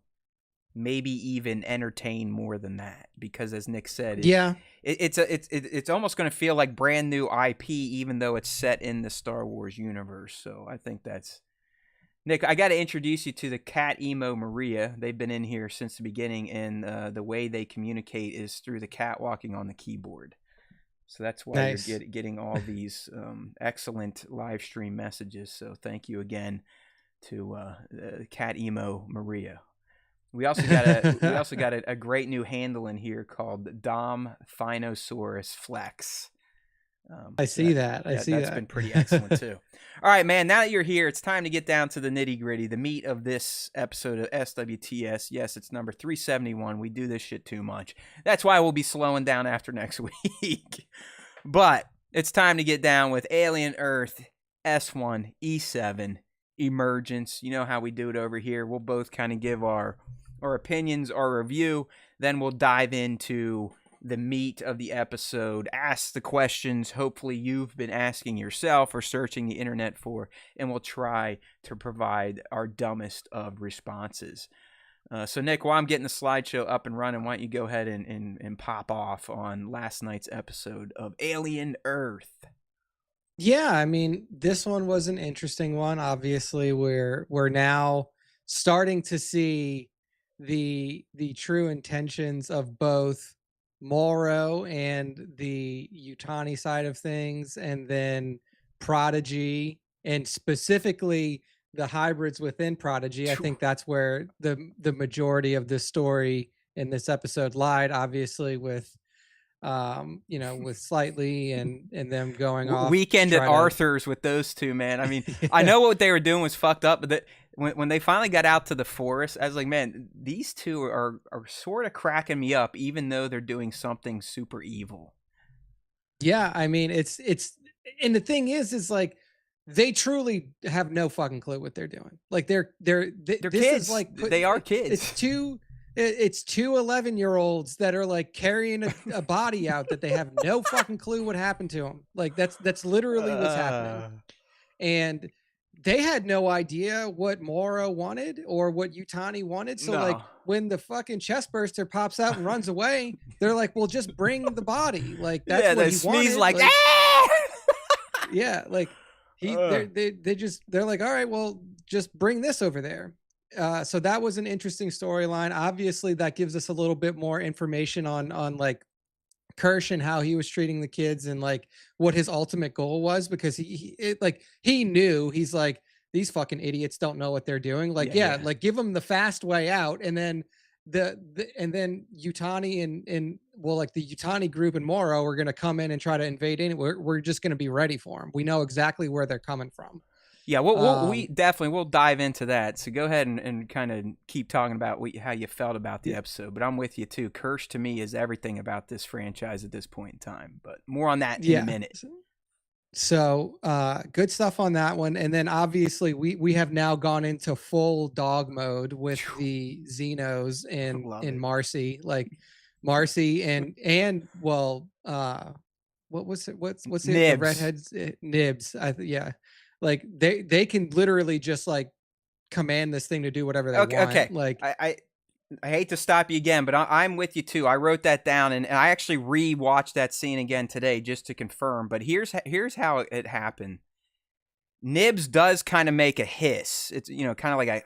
maybe even entertain more than that because, as Nick said, Yeah. it's almost going to feel like brand new IP, even though it's set in the Star Wars universe. So I think that's Nick. I got to introduce you to the cat emo Maria. They've been in here since the beginning, and the way they communicate is through the cat walking on the keyboard. So that's why Nice. you're getting all these excellent live stream messages. So thank you again to cat emo Maria. We also got a great new handle in here called Dom Phinosaurus Flex. I So see that. I see that's that. been pretty excellent too. All right, man. Now that you're here, it's time to get down to the nitty gritty, the meat of this episode of SWTS. Yes, it's number 371. We do this shit too much. That's why we'll be slowing down after next week. But it's time to get down with Alien Earth S1 E7 Emergence. You know how we do it over here. We'll both kind of give our opinions, our review. Then we'll dive into the meat of the episode, ask the questions hopefully you've been asking yourself or searching the internet for, and we'll try to provide our dumbest of responses. So Nick, while I'm getting the slideshow up and running, why don't you go ahead and pop off on last night's episode of Alien Earth? Yeah, I mean, this one was an interesting one. Obviously, we're now starting to see the true intentions of both Morrow and the Yutani side of things, and then Prodigy, and specifically the hybrids within Prodigy. I think that's where the majority of this story in this episode lied, obviously with with Slightly and them going off weekend at Arthur's with those two, man. I mean, yeah. I know what they were doing was fucked up, but when they finally got out to the forest, I was like, man, these two are sort of cracking me up, even though they're doing something super evil. Yeah, I mean, it's and the thing is like they truly have no fucking clue what they're doing. Like they're this kids. Is like they are kids. It's two 11-year-olds that are like carrying a body out that they have no fucking clue what happened to them. Like that's literally what's happening. And they had no idea what Morrow wanted or what Yutani wanted. So like when the fucking Chestburster pops out and runs away, they're like, well, just bring the body. Like that's what he wanted. Like ah! Yeah, like they're like, all right, well, just bring this over there. So that was an interesting storyline. Obviously, that gives us a little bit more information on like Kirsch and how he was treating the kids and like what his ultimate goal was, because he knew, he's like, these fucking idiots don't know what they're doing. Like, yeah. Like give them the fast way out, and then and then Yutani and well, like the Yutani group and Morrow are going to come in and try to invade in. We're just going to be ready for them. We know exactly where they're coming from. Yeah, we definitely we'll dive into that. So go ahead and kind of keep talking about how you felt about the episode. But I'm with you too. Kirsch to me is everything about this franchise at this point in time. But more on that in a minute. So good stuff on that one. And then obviously we have now gone into full dog mode with the Xenos and Marcy. Like Marcy and well what was it? What's it? The redheads Nibs. Yeah. Like they can literally just like command this thing to do whatever they want. Okay. Like I hate to stop you again, but I'm with you too. I wrote that down and I actually rewatched that scene again today just to confirm. But here's how it happened. Nibs does kind of make a hiss. It's kind of like a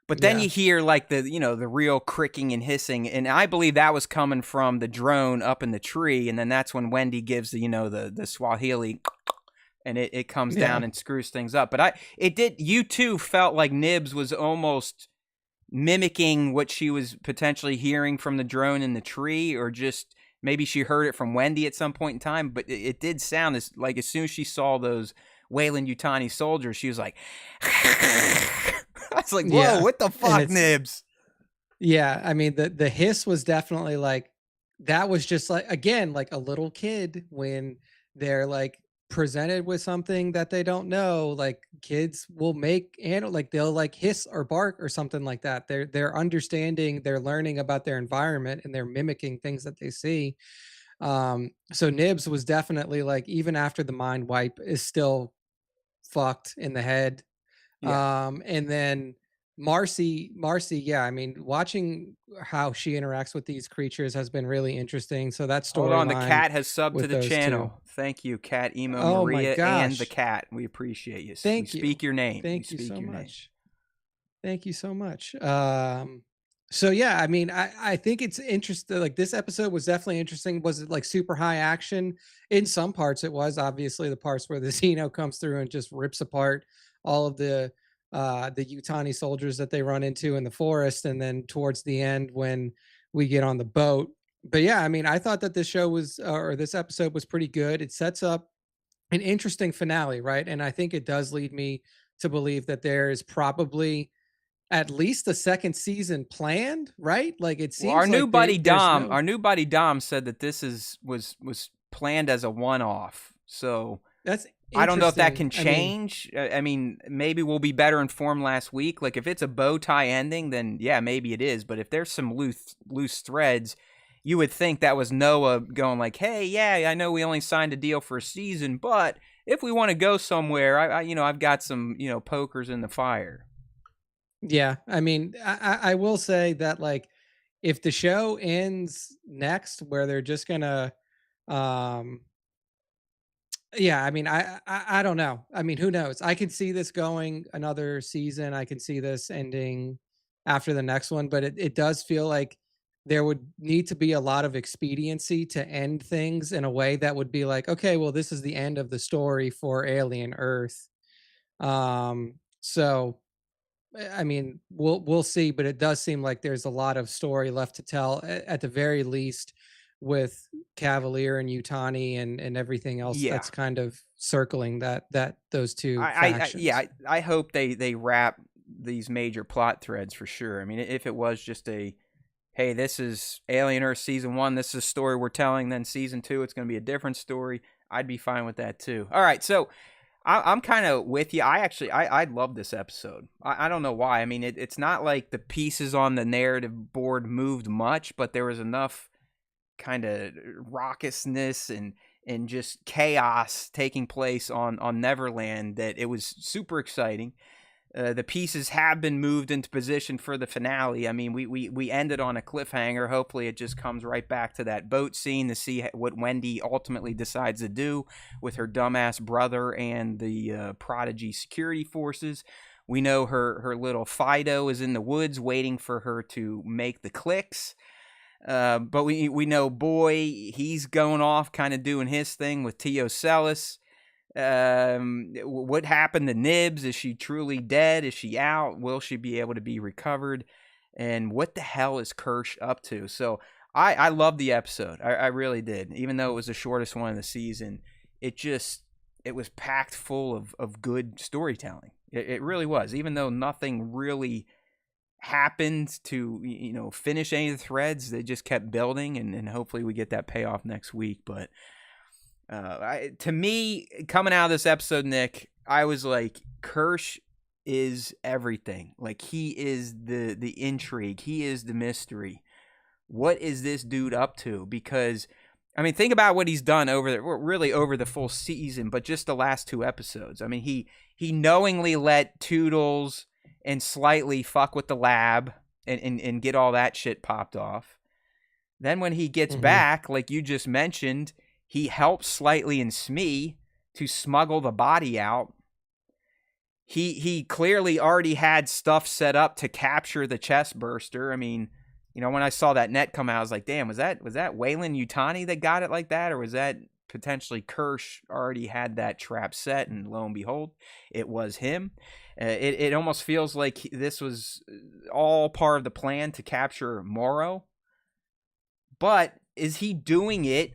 but then you hear like the the real cricking and hissing, and I believe that was coming from the drone up in the tree, and then that's when Wendy gives the Swahili and it comes down and screws things up. But you too felt like Nibs was almost mimicking what she was potentially hearing from the drone in the tree, or just maybe she heard it from Wendy at some point in time. But it did sound as soon as she saw those Wayland Yutani soldiers, she was like, I was like, whoa, what the fuck, Nibs? Yeah, I mean, the hiss was definitely like, that was just like, again, like a little kid when they're like presented with something that they don't know. Like kids will make like they'll like hiss or bark or something like that. They're understanding, they're learning about their environment, and they're mimicking things that they see. So Nibs was definitely like, even after the mind wipe, is still fucked in the head. And then Marcy, yeah, I mean, watching how she interacts with these creatures has been really interesting. So that story. Hold on, the cat has subbed to the channel. Thank you, Cat Emo Maria and the cat. We appreciate you. Thank you. Speak your name. Thank you so much. Thank you so much. So yeah, I mean, I think it's interesting. Like this episode was definitely interesting. Was it like super high action? In some parts it was. Obviously the parts where the Xeno comes through and just rips apart all of the Yutani soldiers that they run into in the forest, and then towards the end when we get on the boat, but yeah, I mean, I thought that this show was, or this episode was pretty good. It sets up an interesting finale, right? And I think it does lead me to believe that there is probably at least a second season planned, right? Like it Well, seems like there's no. Our new buddy Dom said that this is was planned as a one-off. So That's I don't know if that interesting. can I mean, change. I mean, maybe we'll be better informed last week. Like if it's a bow tie ending, then yeah, maybe it is. But if there's some loose threads, you would think that was Noah going like, "Hey, yeah, I know we only signed a deal for a season, but if we want to go somewhere, I've got some pokers in the fire." yeah, I mean, I will say that like if the show ends next where they're just gonna um yeah, I mean, I don't know. I mean, who knows? I can see this going another season. I can see this ending after the next one, but it does feel like there would need to be a lot of expediency to end things in a way that would be like, okay, well, this is the end of the story for Alien Earth. So I mean, we'll see, but it does seem like there's a lot of story left to tell at the very least with Cavalier and Utani and everything else Yeah. that's kind of circling that those two Yeah, factions. I hope they wrap these major plot threads for sure. I mean, if it was just a, hey, this is Alien Earth season 1, this is a story we're telling, then season 2 it's going to be a different story, I'd be fine with that too. All right, so I'm kind of with you. I love this episode. I don't know why. I mean, it's not like the pieces on the narrative board moved much, but there was enough kind of raucousness and just chaos taking place on Neverland that it was super exciting. The pieces have been moved into position for the finale. I mean, we ended on a cliffhanger. Hopefully, it just comes right back to that boat scene to see what Wendy ultimately decides to do with her dumbass brother and the Prodigy security forces. We know her little Fido is in the woods waiting for her to make the clicks. But we know Boy, he's going off kind of doing his thing with Tio Celis. What happened to Nibs? Is she truly dead? Is she out? Will she be able to be recovered? And what the hell is Kirsch up to? So I love the episode. I really did. Even though it was the shortest one of the season, it was packed full of good storytelling. It really was. Even though nothing really happened to finish any of the threads, they just kept building, and hopefully we get that payoff next week. But to me, coming out of this episode, Nick, I was like, Kirsch is everything. Like, he is the intrigue. He is the mystery. What is this dude up to? Because, I mean, think about what he's done really over the full season, but just the last 2 episodes. I mean, he knowingly let Toodles and Slightly fuck with the lab and get all that shit popped off. Then when he gets back, like you just mentioned, he helps Slightly and Smee to smuggle the body out. He clearly already had stuff set up to capture the Chestburster. I mean, when I saw that net come out, I was like, damn, was that Wayland Utani that got it like that? Or was that potentially Kirsch already had that trap set? And lo and behold, it was him. It almost feels like this was all part of the plan to capture Morrow. But is he doing it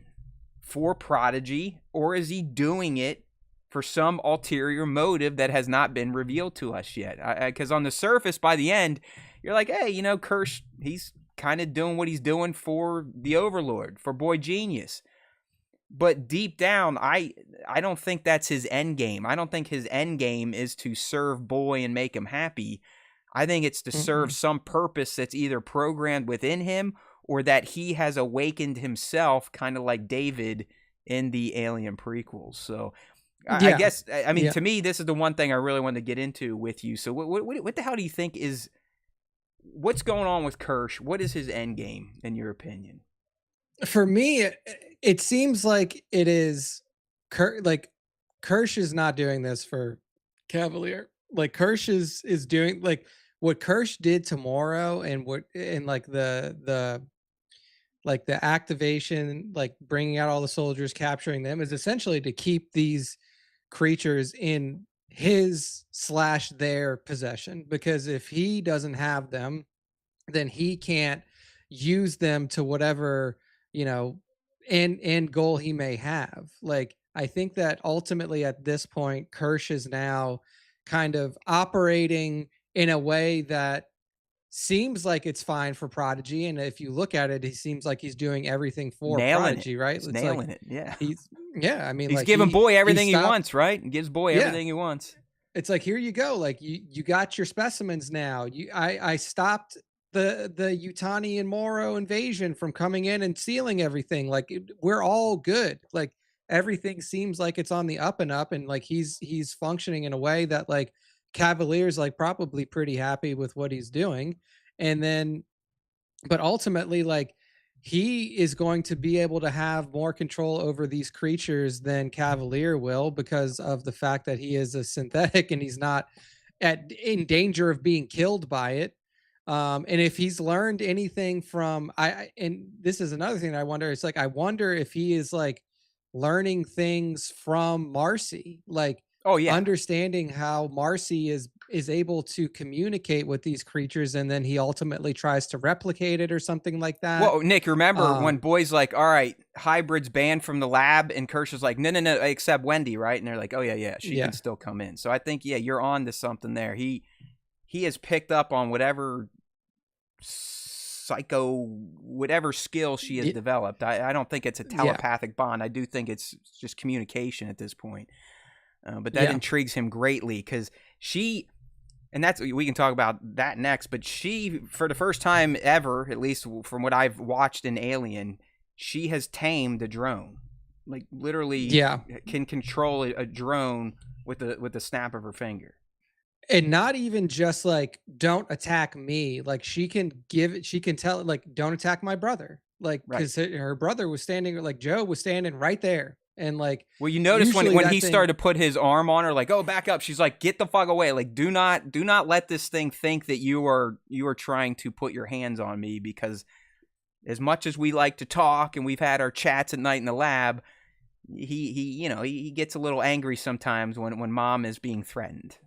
for Prodigy, or is he doing it for some ulterior motive that has not been revealed to us yet? Because on the surface, by the end, you're like, hey, Kirsch, he's kind of doing what he's doing for the Overlord, for Boy Genius. But deep down, I don't think that's his end game. I don't think his end game is to serve Boy and make him happy. I think it's to serve some purpose that's either programmed within him or that he has awakened himself, kind of like David in the Alien prequels. So I guess, I mean, to me, this is the one thing I really wanted to get into with you. So what the hell do you think is, what's going on with Kirsch? What is his end game, in your opinion? For me, it seems like it is like Kirsch is not doing this for Cavalier. Like Kirsch is doing like what Kirsch did tomorrow, and like the like the activation, like bringing out all the soldiers, capturing them, is essentially to keep these creatures in his/their possession, because if he doesn't have them, then he can't use them to whatever you know, end goal he may have. Like, I think that ultimately at this point, Kirsch is now kind of operating in a way that seems like it's fine for Prodigy. And if you look at it, he seems like he's doing everything for Nailing it. Prodigy, right? He's It's like nailing it. Yeah. he's yeah, I mean, He's like giving Boy he everything he stopped. wants, right? And gives Boy Yeah, everything he wants. it's like, here you go, like you got your specimens now. I stopped the Utani and Moro invasion from coming in and sealing everything. Like we're all good. Like everything seems like it's on the up and up, and like he's functioning in a way that like Cavalier's like probably pretty happy with what he's doing. And then but ultimately like he is going to be able to have more control over these creatures than Cavalier will, because of the fact that he is a synthetic and he's not in danger of being killed by it. And if he's learned anything from and this is another thing that I wonder, it's like I wonder if he is like learning things from Marcy, like Oh yeah. understanding how Marcy is able to communicate with these creatures, and then he ultimately tries to replicate it or something like that. Well, Nick, remember when Um, Boy's like, all right, hybrids banned from the lab, and Kirsch is like, no, no, no, except Wendy, right? And they're like, oh yeah, yeah, she can yeah, still come in. So I think, yeah, you're on to something there. He has picked up on whatever whatever skill she has developed. I don't think it's a yeah, telepathic bond. I do think it's just communication at this point. But that yeah, intrigues him greatly because and that's, we can talk about that next, but she, for the first time ever, at least from what I've watched in Alien, she has tamed a drone. Like literally yeah. can control a drone with the snap of her finger. And not even just like, don't attack me. Like she can tell it like, don't attack my brother. Like, Right. cause her brother was standing, like Joe was standing right there. And like, Well, you notice usually when that he thing, started to put his arm on her, like, oh, back up. She's like, get the fuck away. Like, do not let this thing think that you are trying to put your hands on me, because as much as we like to talk and we've had our chats at night in the lab, he gets a little angry sometimes when mom is being threatened.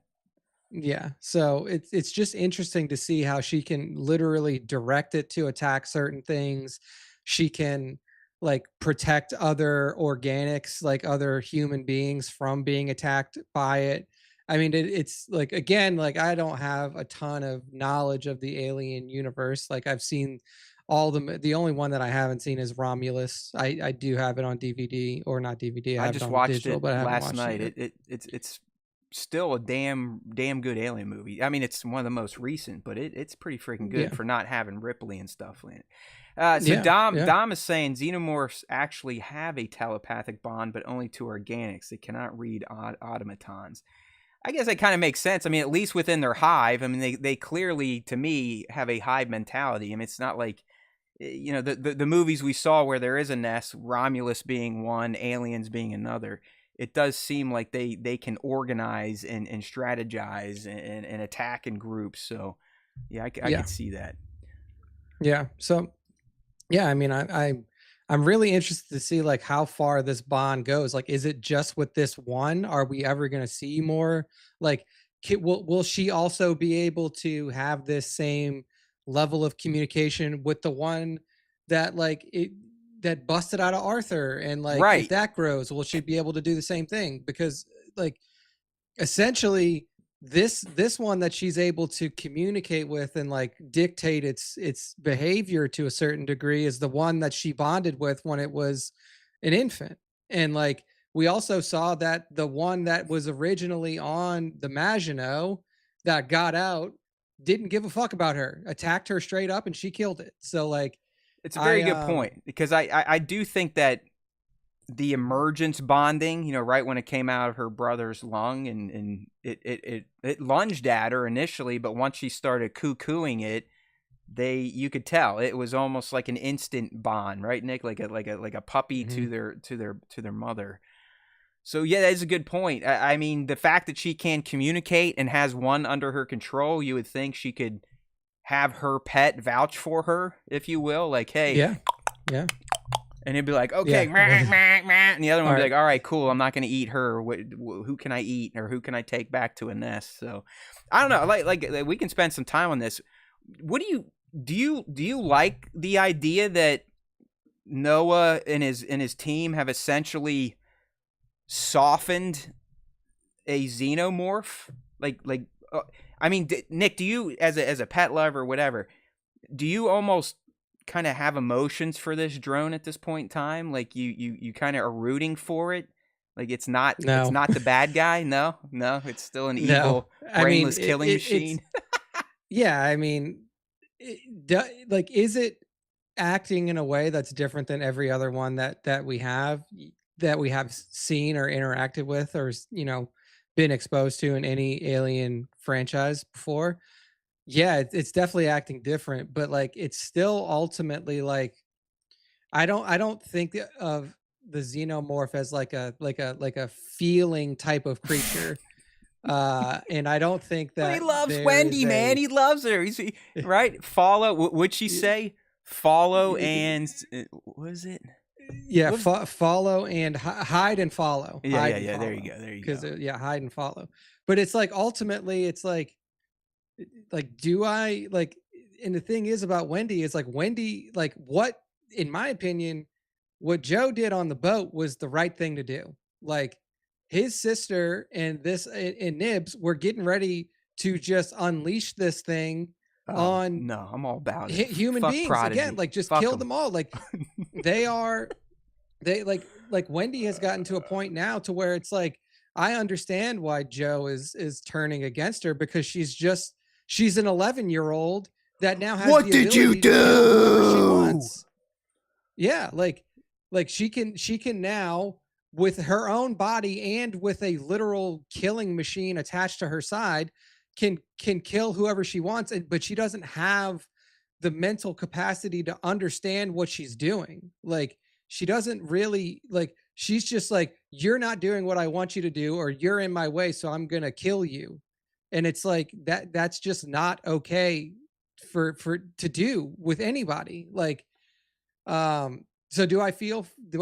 yeah. So it's just interesting to see how she can literally direct it to attack certain things. She can like protect other organics, like other human beings from being attacked by it. I mean, it's like, again, like I don't have a ton of knowledge of the alien universe. Like I've seen the only one that I haven't seen is Romulus. I do have it on DVD, or not DVD. I I have it just on watched digital, it but I haven't last watched it night. yet. It's still a damn good alien movie. I mean, it's one of the most recent, but it's pretty freaking good Yeah. for not having Ripley and stuff in it. So Yeah. Yeah. Dom is saying xenomorphs actually have a telepathic bond, but only to organics. They cannot read automatons. I guess that kind of makes sense. I mean, at least within their hive. I mean, they clearly, to me, have a hive mentality. I mean, it's not like, the movies we saw where there is a nest, Romulus being one, aliens being another. It does seem like they can organize and strategize and attack in groups. So, yeah, I Yeah. could see that. Yeah. So yeah, I mean, I'm really interested to see like how far this bond goes. Like, is it just with this one? Are we ever going to see more? Like, will she also be able to have this same level of communication with the one that like that busted out of Arthur? And like, if Right. that grows, will she be able to do the same thing? Because like essentially this one that she's able to communicate with and like dictate its behavior to a certain degree is the one that she bonded with when it was an infant. And like we also saw that the one that was originally on the Maginot that got out didn't give a fuck about her, attacked her straight up, and she killed it. So like It's a very I good point, because I do think that the emergence bonding, right when it came out of her brother's lung, and it lunged at her initially, but once she started coo-cooing it, you could tell it was almost like an instant bond, right, Nick? Like a puppy Mhm. to their mother. So yeah, that is a good point. I mean, the fact that she can communicate and has one under her control, you would think she could have her pet vouch for her, if you will. Like, hey, Yeah. Yeah. and he'd be like, okay, Yeah. and the other one All would be right. like, all right, cool, I'm not going to eat her. Who can I eat, or who can I take back to a nest? So I don't know. Like we can spend some time on this. What do you like the idea that Noah and his team have essentially softened a xenomorph. Like I mean, Nick, do you as a pet lover or whatever, do you almost kind of have emotions for this drone at this point in time? Like you kind of are rooting for it. Like it's not No, the bad guy. No, it's still an no. evil, I mean, brainless killing it's machine. yeah. I mean, like, is it acting in a way that's different than every other one that we have that we have seen or interacted with or been exposed to in any Alien franchise before? Yeah, it's definitely acting different, but like it's still ultimately like I don't think of the xenomorph as like a feeling type of creature. And I don't think But he that loves there Wendy, is man. a He loves her. Right. Follow. Would she y- say follow y- and what is it? yeah, What was? follow and hide and follow, Yeah. There you go. There you because go. yeah, hide and follow. But it's like ultimately it's like do I like, and the thing is about Wendy is like Wendy, like what, in my opinion, what Joe did on the boat was the right thing to do. Like his sister and and Nibs were getting ready to just unleash this thing Oh on no, I'm all about it. human Fuck beings again, Prodigy. like just Fuck kill him. them all. Like they are they like Wendy has gotten to a point now to where it's like I understand why Joe is turning against her, because she's an 11-year-old that now has What the did you ability to kill whoever she do? wants. Yeah, like she can now, with her own body and with a literal killing machine attached to her side, can kill whoever she wants, but she doesn't have the mental capacity to understand what she's doing. Like she doesn't really, like she's just like, you're not doing what I want you to do, or you're in my way, so I'm going to kill you. And it's like that's just not okay for to do with anybody. Like so do I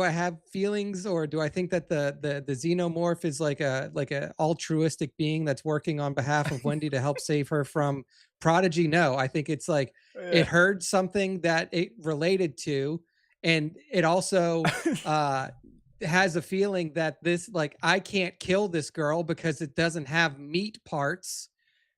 have feelings, or do I think that the xenomorph is like a altruistic being that's working on behalf of Wendy to help save her from Prodigy? No, I think it's like it Yeah. heard something that it related to, and it also has a feeling that this, like, I can't kill this girl because it doesn't have meat parts.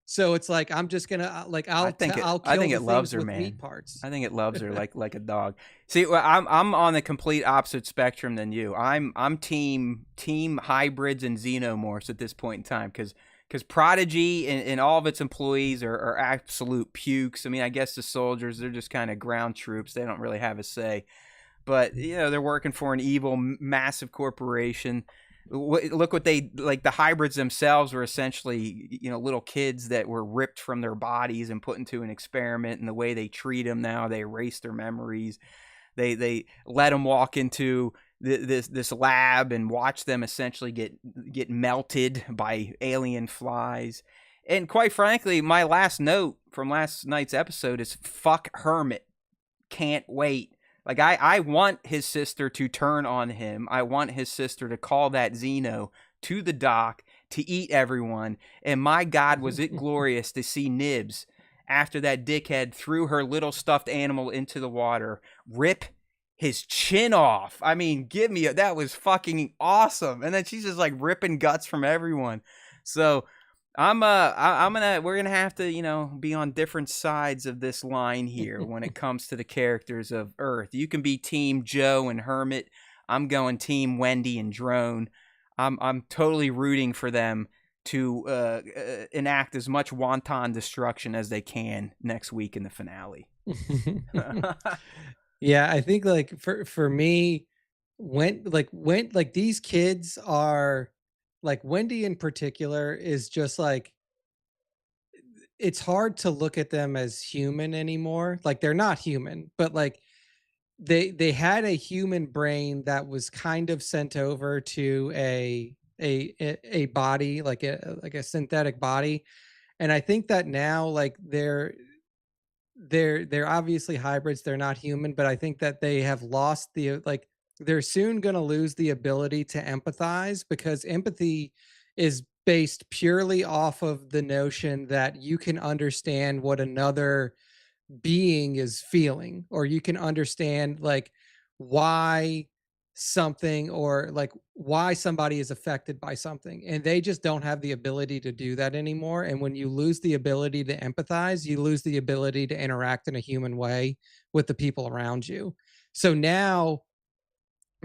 So it's like I'm just gonna like I'll I kill think the it loves things her, with meat man. parts. I think it loves her like a dog. See, well, I'm on the complete opposite spectrum than you. I'm team hybrids and xenomorphs at this point in time because Prodigy and all of its employees are absolute pukes. I mean, I guess the soldiers, they're just kind of ground troops. They don't really have a say. But they're working for an evil, massive corporation. Look what they like. The hybrids themselves were essentially little kids that were ripped from their bodies and put into an experiment. And the way they treat them now, they erase their memories. They let them walk into this lab and watch them essentially get melted by alien flies. And quite frankly, my last note from last night's episode is fuck Hermit. Can't wait. Like I want his sister to turn on him. I want his sister to call that Xeno to the dock to eat everyone. And my God, was it glorious to see Nibs after that dickhead threw her little stuffed animal into the water, rip his chin off. I mean, that was fucking awesome. And then she's just like ripping guts from everyone. So we're gonna have to be on different sides of this line here when it comes to the characters of Earth. You can be team Joe and Hermit. I'm going team Wendy and Drone. I'm totally rooting for them to enact as much wanton destruction as they can next week in the finale. Yeah, I think like for me, when like these kids are, like Wendy in particular is just like, it's hard to look at them as human anymore. Like they're not human, but like they had a human brain that was kind of sent over to a body, like a synthetic body. And I think that now, like they're obviously hybrids, they're not human, but I think that they have lost the, like, they're soon going to lose the ability to empathize, because empathy is based purely off of the notion that you can understand what another being is feeling, or you can understand like why something, or like why somebody is affected by something, and they just don't have the ability to do that anymore. And when you lose the ability to empathize, you lose the ability to interact in a human way with the people around you. So now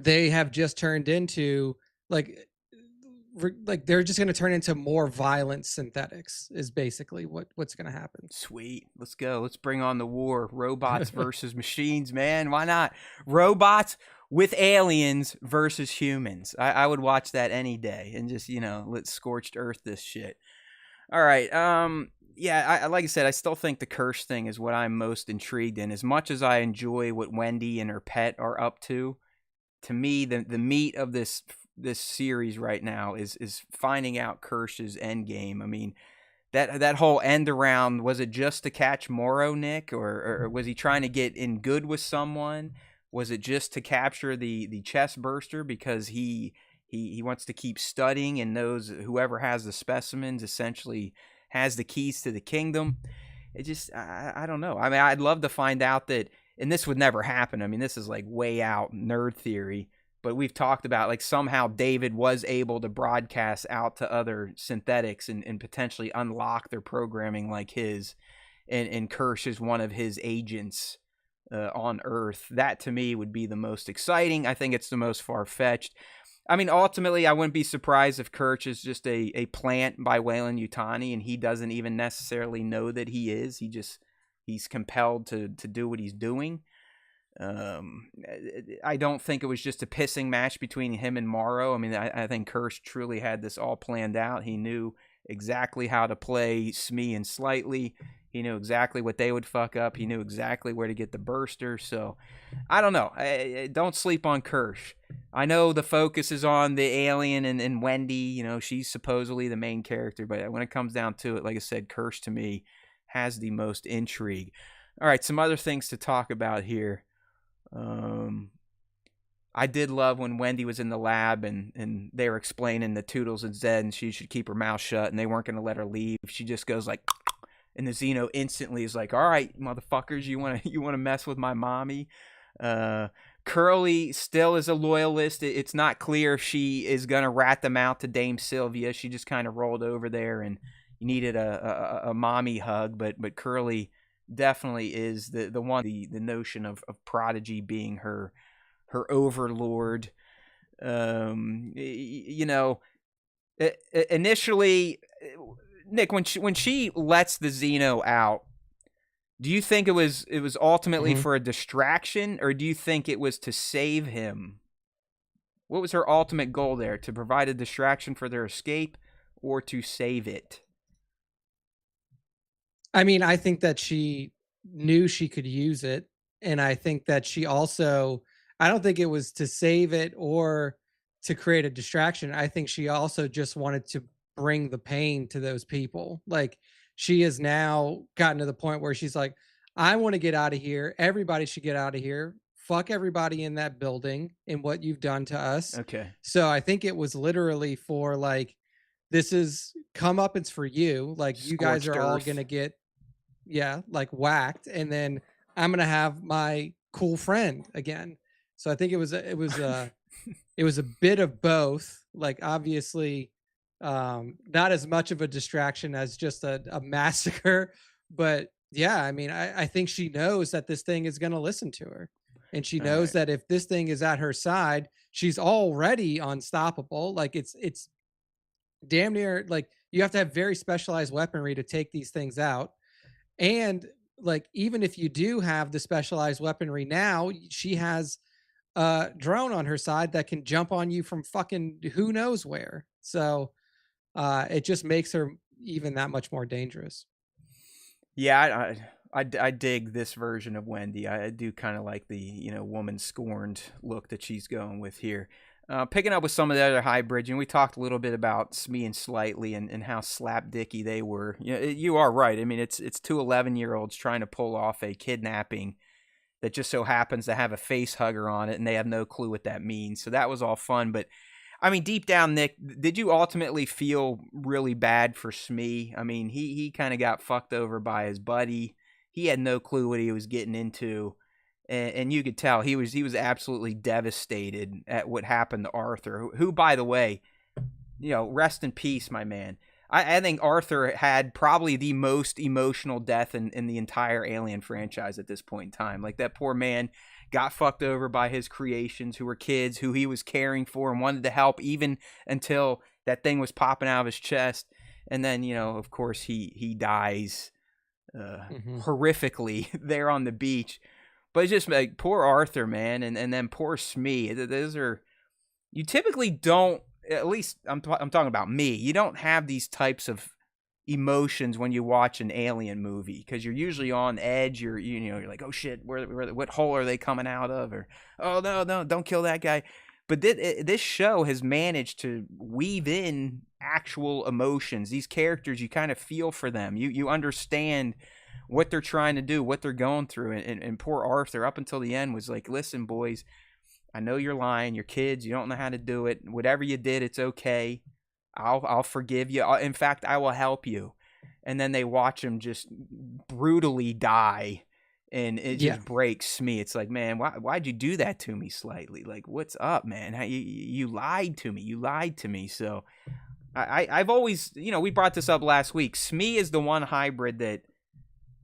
they have just turned into like like they're just going to turn into more violent synthetics is basically what's going to happen. Sweet. Let's go. Let's bring on the war. Robots versus machines, man. Why not? Robots with aliens versus humans. I would watch that any day and just, let's scorched earth this shit. All right. Yeah, like I said, I still think the curse thing is what I'm most intrigued in. As much as I enjoy what Wendy and her pet are up to me, the meat of this series right now is finding out Kirsch's end game. I mean, that whole end around, was it just to catch Morrow, Nick, or was he trying to get in good with someone? Was it just to capture the Chestburster because he wants to keep studying and knows whoever has the specimens essentially has the keys to the kingdom? It just, I don't know. I mean, I'd love to find out that, and this would never happen. I mean, this is like way out nerd theory, but we've talked about like somehow David was able to broadcast out to other synthetics and potentially unlock their programming like his, and Kirsch is one of his agents on Earth. That to me would be the most exciting. I think it's the most far-fetched. I mean, ultimately, I wouldn't be surprised if Kirsch is just a plant by Wayland Yutani, and he doesn't even necessarily know that he is. He's compelled to do what he's doing. I don't think it was just a pissing match between him and Morrow. I mean, I think Kirsch truly had this all planned out. He knew exactly how to play Smee and Slightly. He knew exactly what they would fuck up. He knew exactly where to get the burster. So, I don't know. Don't sleep on Kirsch. I know the focus is on the alien and Wendy. She's supposedly the main character. But when it comes down to it, like I said, Kirsch to me has the most intrigue. All right, some other things to talk about here. I did love when Wendy was in the lab and they were explaining the Toodles and Zed and she should keep her mouth shut and they weren't going to let her leave. She just goes like, and the Xeno instantly is like, all right, motherfuckers, you want to mess with my mommy? Curly still is a loyalist. It's not clear if she is going to rat them out to Dame Sylvia. She just kind of rolled over there and needed a mommy hug, but Curly definitely is the one, the notion of Prodigy being her overlord. Initially, Nick, when she lets the Xeno out, do you think it was ultimately for a distraction, or do you think it was to save him? What was her ultimate goal there? To provide a distraction for their escape, or to save it? I mean, I think that she knew she could use it. And I think that she also, I don't think it was to save it or to create a distraction. I think she also just wanted to bring the pain to those people. Like, she has now gotten to the point where she's like, I want to get out of here. Everybody should get out of here. Fuck everybody in that building and what you've done to us. Okay. So I think it was literally for like, this is comeuppance for you. Like, you guys Scorched are all earth. going to get, like whacked. And then I'm going to have my cool friend again. So I think it was a bit of both. Like, obviously, not as much of a distraction as just a massacre, but yeah, I mean, I think she knows that this thing is going to listen to her, and she knows that if this thing is at her side, she's already unstoppable. Like, it's damn near like you have to have very specialized weaponry to take these things out. And like, even if you do have the specialized weaponry now, she has a drone on her side that can jump on you from fucking who knows where. So it just makes her even that much more dangerous. Yeah, I dig this version of Wendy. I do kind of like the woman scorned look that she's going with here. Picking up with some of the other hybrids, and we talked a little bit about Smee and Slightly and how slapdicky they were. You are right. I mean, it's two 11-year-olds trying to pull off a kidnapping that just so happens to have a face hugger on it, and they have no clue what that means. So that was all fun. But, I mean, deep down, Nick, did you ultimately feel really bad for Smee? I mean, he kind of got fucked over by his buddy. He had no clue what he was getting into. and you could tell he was absolutely devastated at what happened to Arthur, who by the way, rest in peace, my man. I think Arthur had probably the most emotional death in the entire Alien franchise at this point in time. Like, that poor man got fucked over by his creations, who were kids, who he was caring for and wanted to help, even until that thing was popping out of his chest. And then, of course, he dies horrifically there on the beach. But it's just like, poor Arthur, man, and then poor Smee. Those are, you typically don't, at least I'm talking about me, you don't have these types of emotions when you watch an Alien movie, because you're usually on edge. You're like, oh shit, what hole are they coming out of? Or, oh no, don't kill that guy. But this show has managed to weave in actual emotions. These characters, you kind of feel for them. You understand what they're trying to do, what they're going through. And poor Arthur, up until the end, was like, listen, boys, I know you're lying. You're kids. You don't know how to do it. Whatever you did, it's okay. I'll forgive you. In fact, I will help you. And then they watch him just brutally die, and it just breaks me. It's like, man, why'd you do that to me slightly? Like, what's up, man? You lied to me. You lied to me. So I've always, we brought this up last week. Smee is the one hybrid that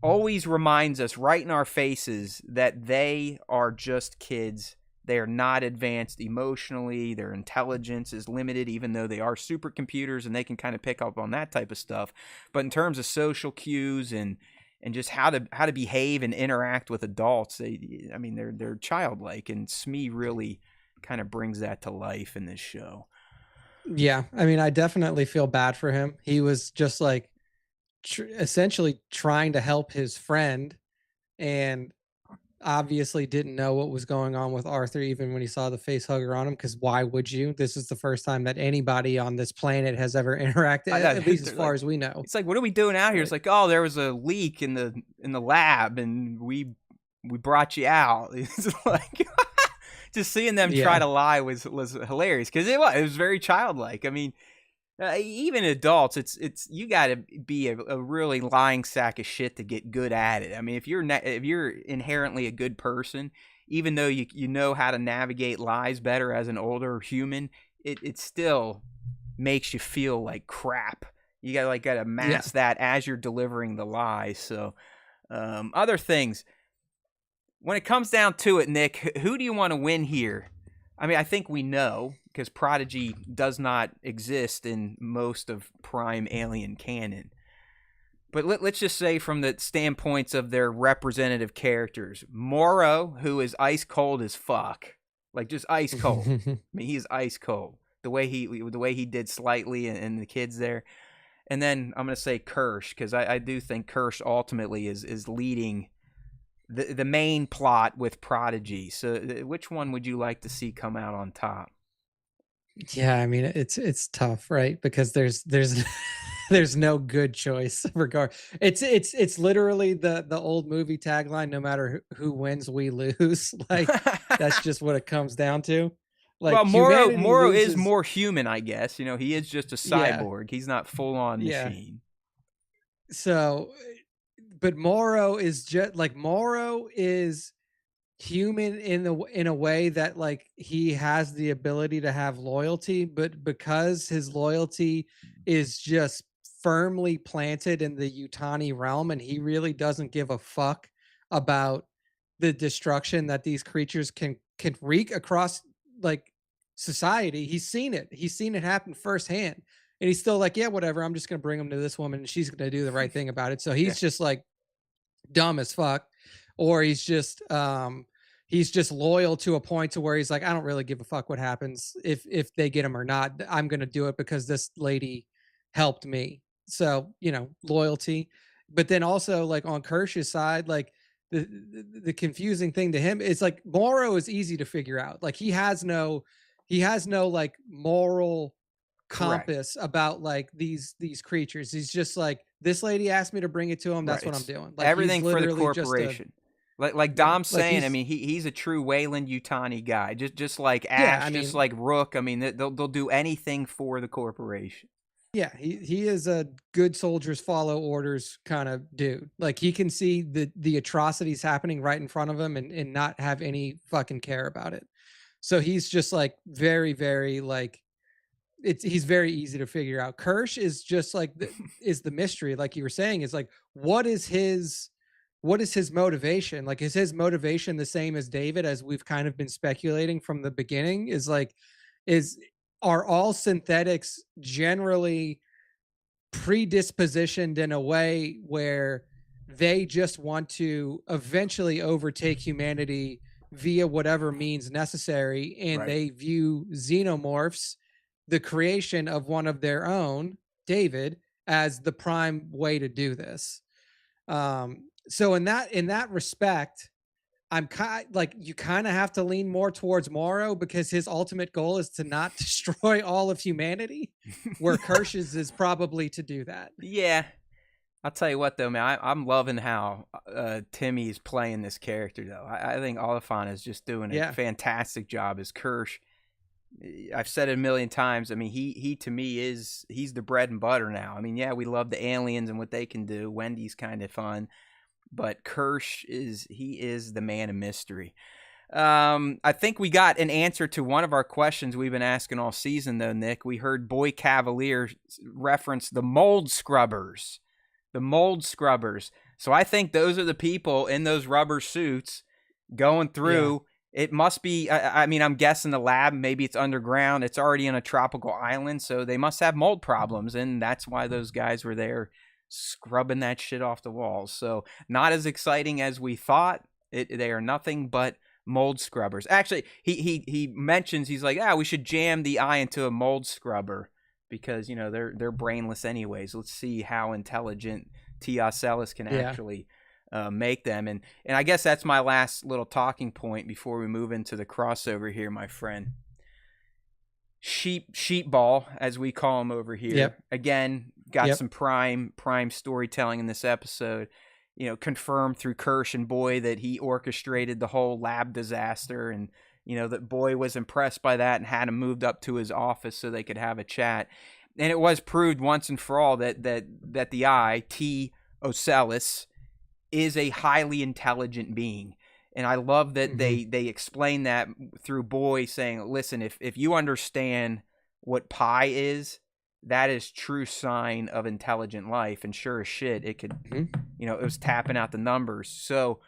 always reminds us right in our faces that they are just kids. They are not advanced emotionally. Their intelligence is limited, even though they are supercomputers and they can kind of pick up on that type of stuff. But in terms of social cues and just how to behave and interact with adults, they're childlike, and Smee really kind of brings that to life in this show. Yeah, I definitely feel bad for him. He was just like essentially trying to help his friend, and obviously didn't know what was going on with Arthur even when he saw the face hugger on him, because why would you? This is the first time that anybody on this planet has ever interacted, at least as far as we know. It's like, what are we doing out here? It's like, oh, there was a leak in the lab and we brought you out. It's like just seeing them try to lie was hilarious, because it was very childlike. Even adults, it's you got to be a really lying sack of shit to get good at it. If you're inherently a good person, even though you know how to navigate lies better as an older human, it still makes you feel like crap. You gotta mask that as you're delivering the lie. So, other things. When it comes down to it, Nick, who do you want to win here? I think we know, because Prodigy does not exist in most of Prime Alien canon. But let's just say, from the standpoints of their representative characters, Morrow, who is ice cold as fuck, like just ice cold. He's ice cold. The way he did Slightly and the kids there. And then I'm gonna say Kirsch, because I do think Kirsch ultimately is leading the main plot with Prodigy. So which one would you like to see come out on top? Yeah, it's tough, right? Because there's there's no good choice regard. It's literally the old movie tagline: no matter who wins, we lose. Like, that's just what it comes down to. Like, well, Morrow is more human, I guess. He is just a cyborg. He's not full on machine. So, but Morrow is just like, Morrow is human in a way that, like, he has the ability to have loyalty, but because his loyalty is just firmly planted in the Yutani realm, and he really doesn't give a fuck about the destruction that these creatures can wreak across, like, society. He's seen it happen firsthand, and he's still like, yeah, whatever, I'm just gonna bring him to this woman and she's gonna do the right thing about it. So he's just like dumb as fuck, or he's just loyal to a point to where he's like, I don't really give a fuck what happens if they get him or not. I'm gonna do it because this lady helped me. So, loyalty. But then also, like, on Kirsch's side, like, the confusing thing to him is, like, Morrow is easy to figure out. Like, he has no like moral compass about, like, these creatures. He's just like, this lady asked me to bring it to him, that's what I'm doing. Like, everything for the corporation. Like Dom's saying, he's a true Wayland Yutani guy. Just like Ash, just like Rook. They'll do anything for the corporation. Yeah, he is a good soldiers follow orders kind of dude. Like he can see the atrocities happening right in front of him and not have any fucking care about it. So he's just like very, very like he's very easy to figure out. Kirsch is just like is the mystery, like you were saying, is like what is his motivation? Like, is his motivation the same as David, as we've kind of been speculating from the beginning? Is like, is are all synthetics generally predispositioned in a way where they just want to eventually overtake humanity via whatever means necessary, and Right. they view xenomorphs, the creation of one of their own, David, as the prime way to do this. So in that respect, I'm kind like you kind of have to lean more towards Morrow because his ultimate goal is to not destroy all of humanity, where Kirsch's is probably to do that. Yeah. I'll tell you what, though, man, I'm loving how Timmy's playing this character, though. I think Oliphant is just doing a Yeah. fantastic job as Kirsch. I've said it a million times. I mean, he to me he's the bread and butter now. I mean, yeah, we love the aliens and what they can do. Wendy's kind of fun, but Kirsch is the man of mystery. I think we got an answer to one of our questions we've been asking all season, though, Nick. We heard Boy Cavalier reference the mold scrubbers. The mold scrubbers. So I think those are the people in those rubber suits going through. It must be, I mean, I'm guessing the lab, maybe it's underground. It's already in a tropical island, so they must have mold problems, and that's why those guys were there scrubbing that shit off the walls. So not as exciting as we thought. They are nothing but mold scrubbers. Actually, he mentions, he's like, we should jam the eye into a mold scrubber because, you know, they're brainless anyways. Let's see how intelligent T.S. Ellis can actually make them. And I guess that's my last little talking point before we move into the crossover here, my friend. Sheep ball, as we call him over here. Yep. Again, got some prime storytelling in this episode. You know, confirmed through Kirsch and Boy that he orchestrated the whole lab disaster, and you know that Boy was impressed by that and had him moved up to his office so they could have a chat. And it was proved once and for all that the eye, T. Ocellus, is a highly intelligent being. And I love that they explain that through Boy saying, listen, if you understand what pi is, that is true sign of intelligent life. And sure as shit, it could, you know, it was tapping out the numbers. So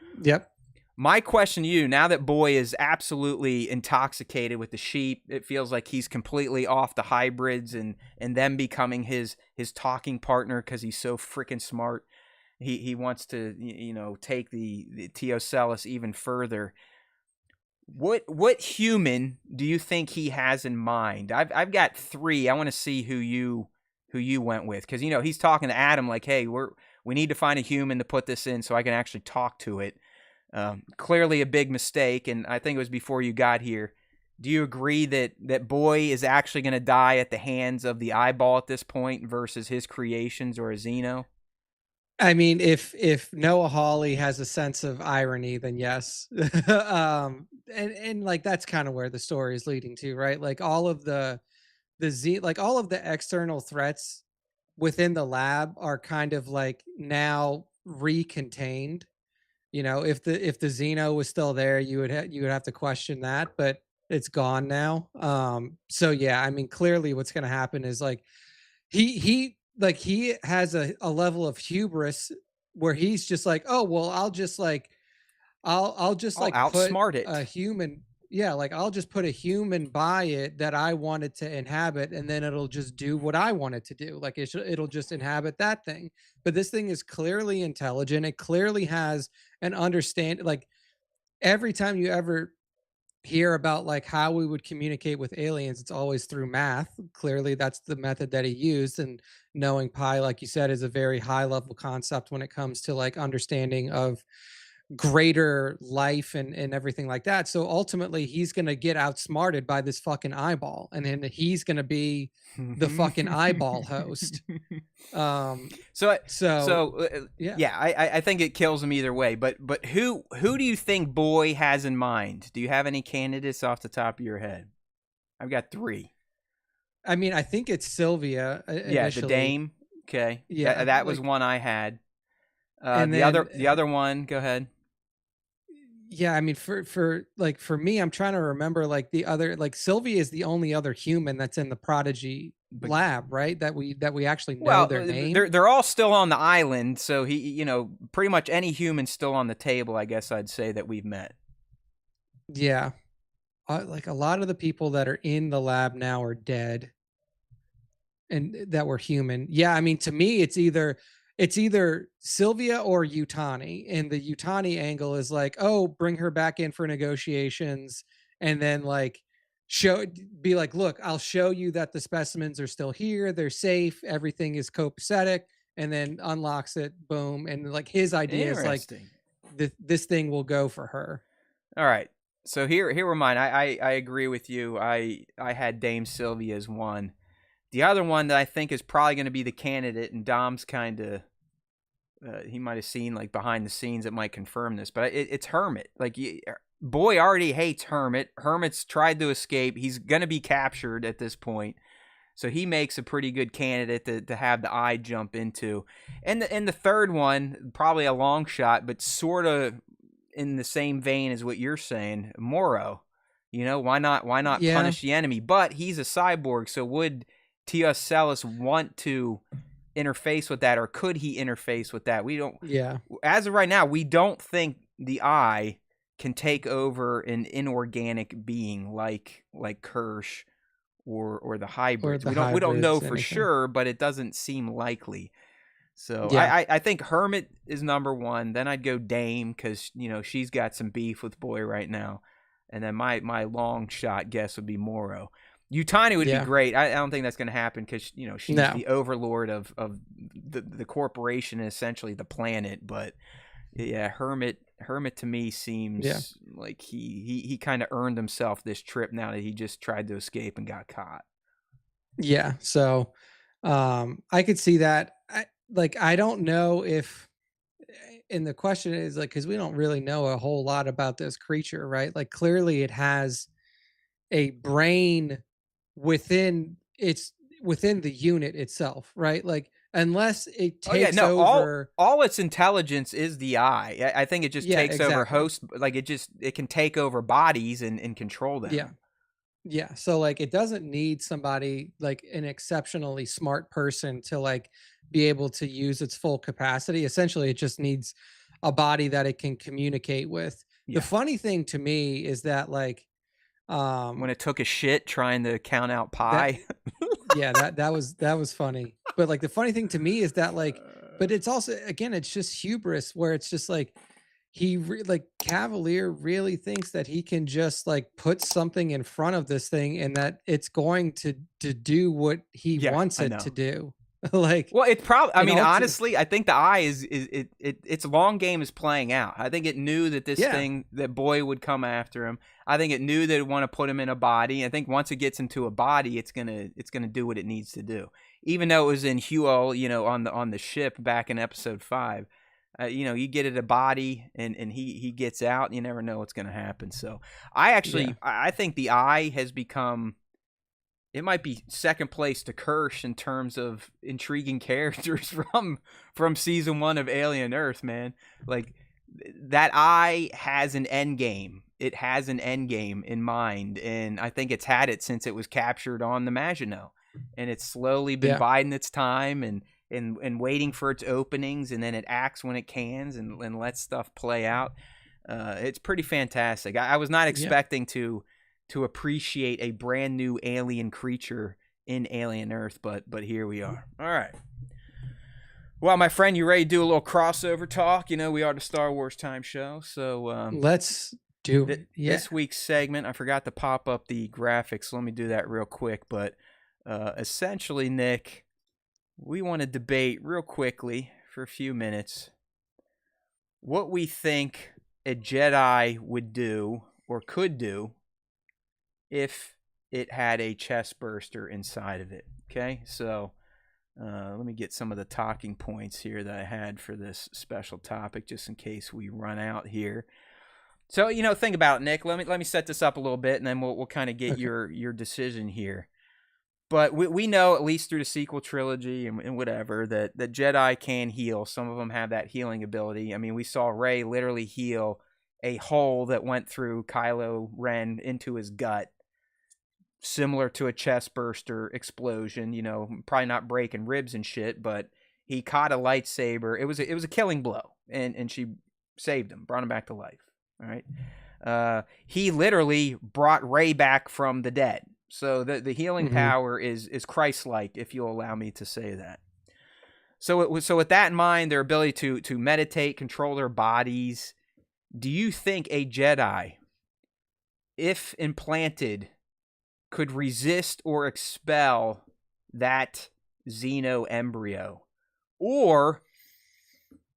my question to you, now that Boy is absolutely intoxicated with the sheep, it feels like he's completely off the hybrids and them becoming his talking partner because he's so freaking smart. He wants to, you know, take the Teocellus even further. What human do you think he has in mind? I've got three. I want to see who you went with, because you know he's talking to Adam like, hey, we need to find a human to put this in so I can actually talk to it. Clearly a big mistake, and I think it was before you got here. Do you agree that Boy is actually going to die at the hands of the eyeball at this point versus his creations or a Xeno? I mean, if Noah Hawley has a sense of irony, then yes. And like that's kind of where the story is leading to, right? Like all of all of the external threats within the lab are kind of like now recontained. You know, if the Xeno was still there, you would have to question that, but it's gone now. So yeah, I mean, clearly what's going to happen is like he has a level of hubris where he's just like, oh well, I'll just like put outsmart it. a human, yeah, like I'll just put a human by it that I wanted to inhabit, and then it'll just do what I want it to do. Like it'll just inhabit that thing. But this thing is clearly intelligent. It clearly has an understand. Like every time you ever hear about like how we would communicate with aliens, it's always through math. Clearly that's the method that he used, and knowing pi, like you said, is a very high level concept when it comes to like understanding of greater life and everything like that. So ultimately he's going to get outsmarted by this fucking eyeball, and then he's going to be the fucking eyeball host. Yeah, I think it kills him either way. But who do you think Boy has in mind? Do you have any candidates off the top of your head? I've got three. I mean, I think it's Sylvia Yeah, the initially. dame. Okay, Yeah, that was like, one I had. and then The other one. Go ahead. yeah, I mean, for me, I'm trying to remember like the other, like Sylvia is the only other human that's in the Prodigy But lab, right? That we actually know well, their name. they're all still on the island, so pretty much any human's still on the table. I guess I'd say that we've met. Yeah, like a lot of the people that are in the lab now are dead, and that were human. Yeah, I mean, to me, it's either Sylvia or Utani, and the Utani angle is like, oh, bring her back in for negotiations, and then like show be like, look, I'll show you that the specimens are still here, they're safe, everything is copacetic, and then unlocks it, boom, and like his idea is like Interesting. this thing will go for her. All right. So here were mine. I agree with you. I had Dame Sylvia as one. The other one that I think is probably going to be the candidate, and Dom's kind of he might have seen like behind the scenes that might confirm this, but it's Hermit. Like, boy already hates Hermit. Hermit's tried to escape. He's going to be captured at this point. So he makes a pretty good candidate to have the eye jump into. And the third one, probably a long shot, but sort of in the same vein as what you're saying, Moro. Why not Yeah, punish the enemy? But he's a cyborg, so would T.S. Celis want to interface with that, or could he interface with that? We don't. yeah, As of right now, we don't think the eye can take over an inorganic being like Kirsch or the or hybrids. the We don't know hybrids, for anything. sure, but it doesn't seem likely. So Yeah, I think Hermit is number one. Then I'd go Dame because she's got some beef with Boy right now, and then my long shot guess would be Moro. Utani would be yeah, great. I don't think that's going to happen because she's no, the overlord of the corporation and essentially the planet. But yeah, Hermit to me yeah. seems like he kind of earned himself this trip now that he just tried to escape and got caught. Yeah, so, I could see that. I don't know if and the question is, like, because we don't really know a whole lot about this creature, right? Like, clearly it has a brain within its within the unit itself, right? Like, unless it Oh yeah, takes no, over. all its intelligence is the eye. I think it just Yeah, takes over exactly. host, like it can take over bodies and control Yeah. them. Yeah, so, like, it doesn't need somebody, like, an exceptionally smart person to, like, be able to use its full capacity. Essentially, it just needs a body that it can communicate with. The Yeah. funny thing to me is that, like, When um, it took a shit trying to count out that pi. yeah, that was funny. But, like, the funny thing to me is that, like, but it's also, again, it's just hubris where it's just like like Cavalier really thinks that he can just like put something in front of this thing and that it's going to do what he Yeah, wants I it to know. do. Like, Well, it's probably. I and mean, also, honestly, I think the eye is its long game is playing out. I think it knew that this yeah, thing that Boy would come after him. I think it knew that it would want to put him in a body. I think once it gets into a body, it's gonna do what it needs to do. Even though it was in Huel, on the ship back in episode 5, you get it a body and he gets out. You never know what's gonna happen. So yeah, I think the eye has become, it might be second place to Kirsch in terms of intriguing characters from season 1 of Alien Earth, man. Like, that eye has an end game. It has an end game in mind, and I think it's had it since it was captured on the Maginot. And it's slowly been yeah, biding its time and waiting for its openings, and then it acts when it can and lets stuff play out. It's pretty fantastic. I was not yeah. expecting to appreciate a brand new alien creature in Alien Earth, but here we are. All right. Well, my friend, you ready to do a little crossover talk? We are the Star Wars Time Show. So Let's do it. Yeah. this week's segment, I forgot to pop up the graphics. So let me do that real quick. But essentially, Nick, we want to debate real quickly for a few minutes what we think a Jedi would do or could do if it had a chestburster inside of it. Okay, so let me get some of the talking points here that I had for this special topic, just in case we run out here. So think about it, Nick. Let me set this up a little bit, and then we'll kind of get Okay. your decision here. But we know, at least through the sequel trilogy and whatever, that Jedi can heal. Some of them have that healing ability. I mean, we saw Rey literally heal a hole that went through Kylo Ren into his gut, similar to a chestburster explosion. You know, probably not breaking ribs and shit, but he caught a lightsaber. It was a killing blow, and she saved him, brought him back to life. All right. He literally brought Rey back from the dead. So the healing power is Christ-like, if you'll allow me to say that. So with that in mind, their ability to meditate, control their bodies. Do you think a Jedi, if implanted, could resist or expel that Xeno embryo? Or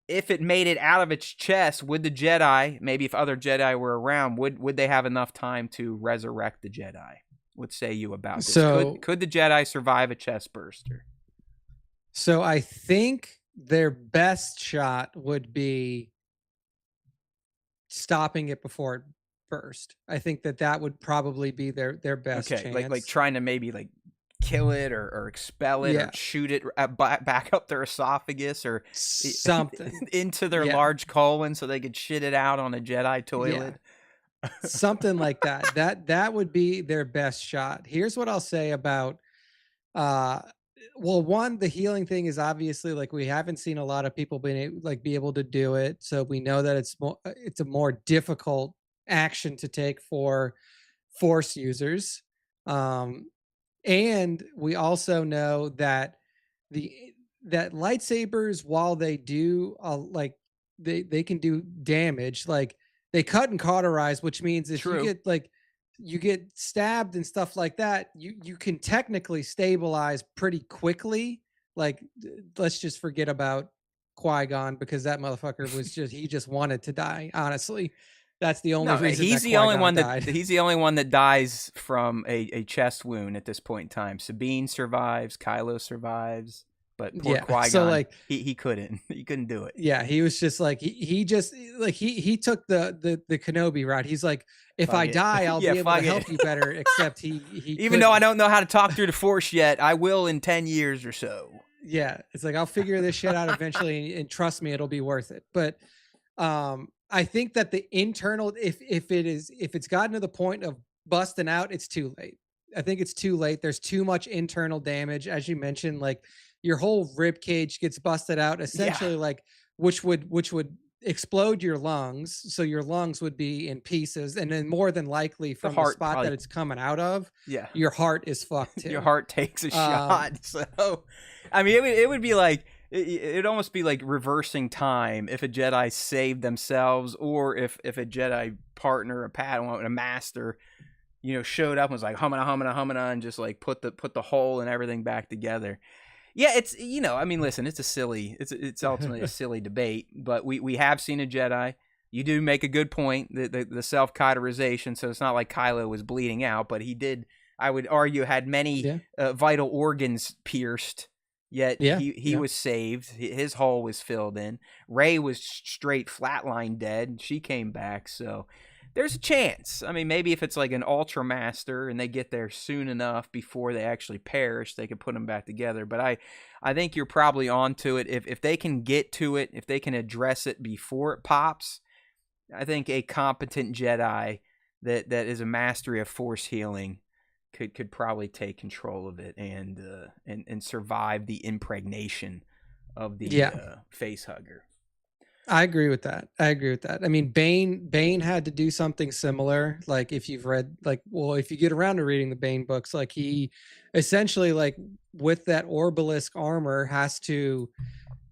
if it made it out of its chest, would the Jedi, maybe if other Jedi were around, would they have enough time to resurrect the Jedi? What say you about this? So, could the Jedi survive a chestburster? So I think their best shot would be stopping it before it burst. I think that would probably be their best chance. Like trying to maybe like kill it or expel it or shoot it back up their esophagus or something into their large colon so they could shit it out on a Jedi toilet. Something like that. That would be their best shot. Here's what I'll say about well, one, the healing thing is obviously like we haven't seen a lot of people be able to do it, so we know that it's a more difficult action to take for Force users. And we also know that that lightsabers, while they do like they can do damage, like they cut and cauterize, which means if you get stabbed and stuff like that, you can technically stabilize pretty quickly. Like, let's just forget about Qui-Gon, because that motherfucker was he just wanted to die. Honestly, that's the only reason. He's that the only one died. he's the only one that dies from a chest wound at this point in time. Sabine survives, Kylo survives. But poor Qui-Gon, so like he couldn't do it. Yeah, he was just like he took the Kenobi route. He's like, if I die, I'll be able to help you better. Except he even though I don't know how to talk through the Force yet, I will in 10 years or so. Yeah, it's like I'll figure this shit out eventually, and trust me, it'll be worth it. But I think that the internal, if it's gotten to the point of busting out, it's too late. I think it's too late. There's too much internal damage, as you mentioned. Like, your whole rib cage gets busted out, essentially, like which would explode your lungs. So your lungs would be in pieces, and then more than likely from the spot that it's coming out of, your heart is fucked too. Your heart takes a shot. So, I mean, it would be like it'd almost be like reversing time if a Jedi saved themselves, or if a Jedi partner, a Padawan, a master, showed up and was like humana, and just like put the hole and everything back together. Yeah, it's, I mean, listen, it's ultimately a silly debate, but we have seen a Jedi. You do make a good point, the self-cauterization, so it's not like Kylo was bleeding out, but he did, I would argue, had many vital organs pierced, yet he was saved. His hole was filled in. Rey was straight flatline dead. She came back, so there's a chance. I mean, maybe if it's like an Ultra Master and they get there soon enough before they actually perish, they can put them back together. But I think you're probably onto it. If they can get to it, if they can address it before it pops, I think a competent Jedi that is a mastery of Force healing could probably take control of it and survive the impregnation of the face hugger. I agree with that. I mean, Bane had to do something similar. Like, if you've read, if you get around to reading the Bane books, like, he essentially, like, with that Orbalisk armor, has to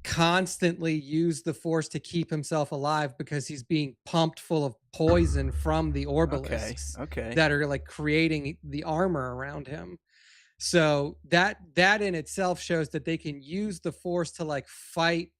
constantly use the Force to keep himself alive, because he's being pumped full of poison from the Orbalisks that are like creating the armor around him. So that in itself shows that they can use the Force to like fight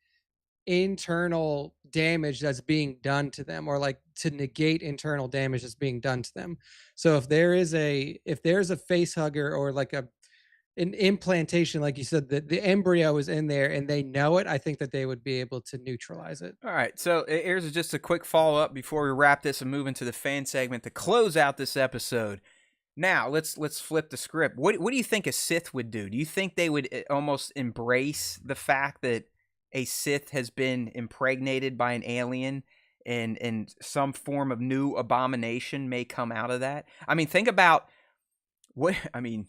internal damage that's being done to them, or like to negate internal damage that's being done to them. So if there's a face hugger, or like an implantation, like you said, that the embryo is in there and they know it, I think that they would be able to neutralize it. All right, so here's just a quick follow-up before we wrap this and move into the fan segment to close out this episode. Now let's flip the script. What do you think a Sith would do? Do you think they would almost embrace the fact that a Sith has been impregnated by an alien, and some form of new abomination may come out of that? I mean, think about what I mean.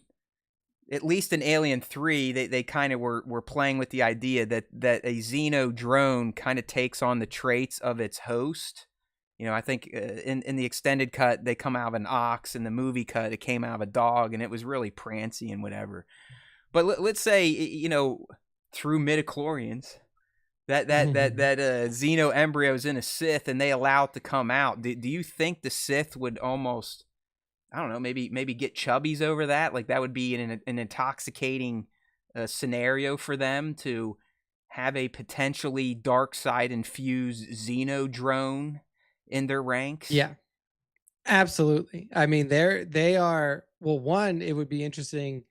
At least in Alien 3, they kind of were playing with the idea that a Xeno drone kind of takes on the traits of its host. I think in the extended cut, they come out of an ox. In the movie cut, it came out of a dog, and it was really prancy and whatever. But let's say, through midichlorians, that Xeno embryo is in a Sith, and they allow it to come out. Do you think the Sith would almost, I don't know, maybe get chubbies over that? Like that would be an intoxicating scenario for them to have a potentially dark side infused Xeno drone in their ranks? Yeah, absolutely. I mean, they are, well, one, it would be interesting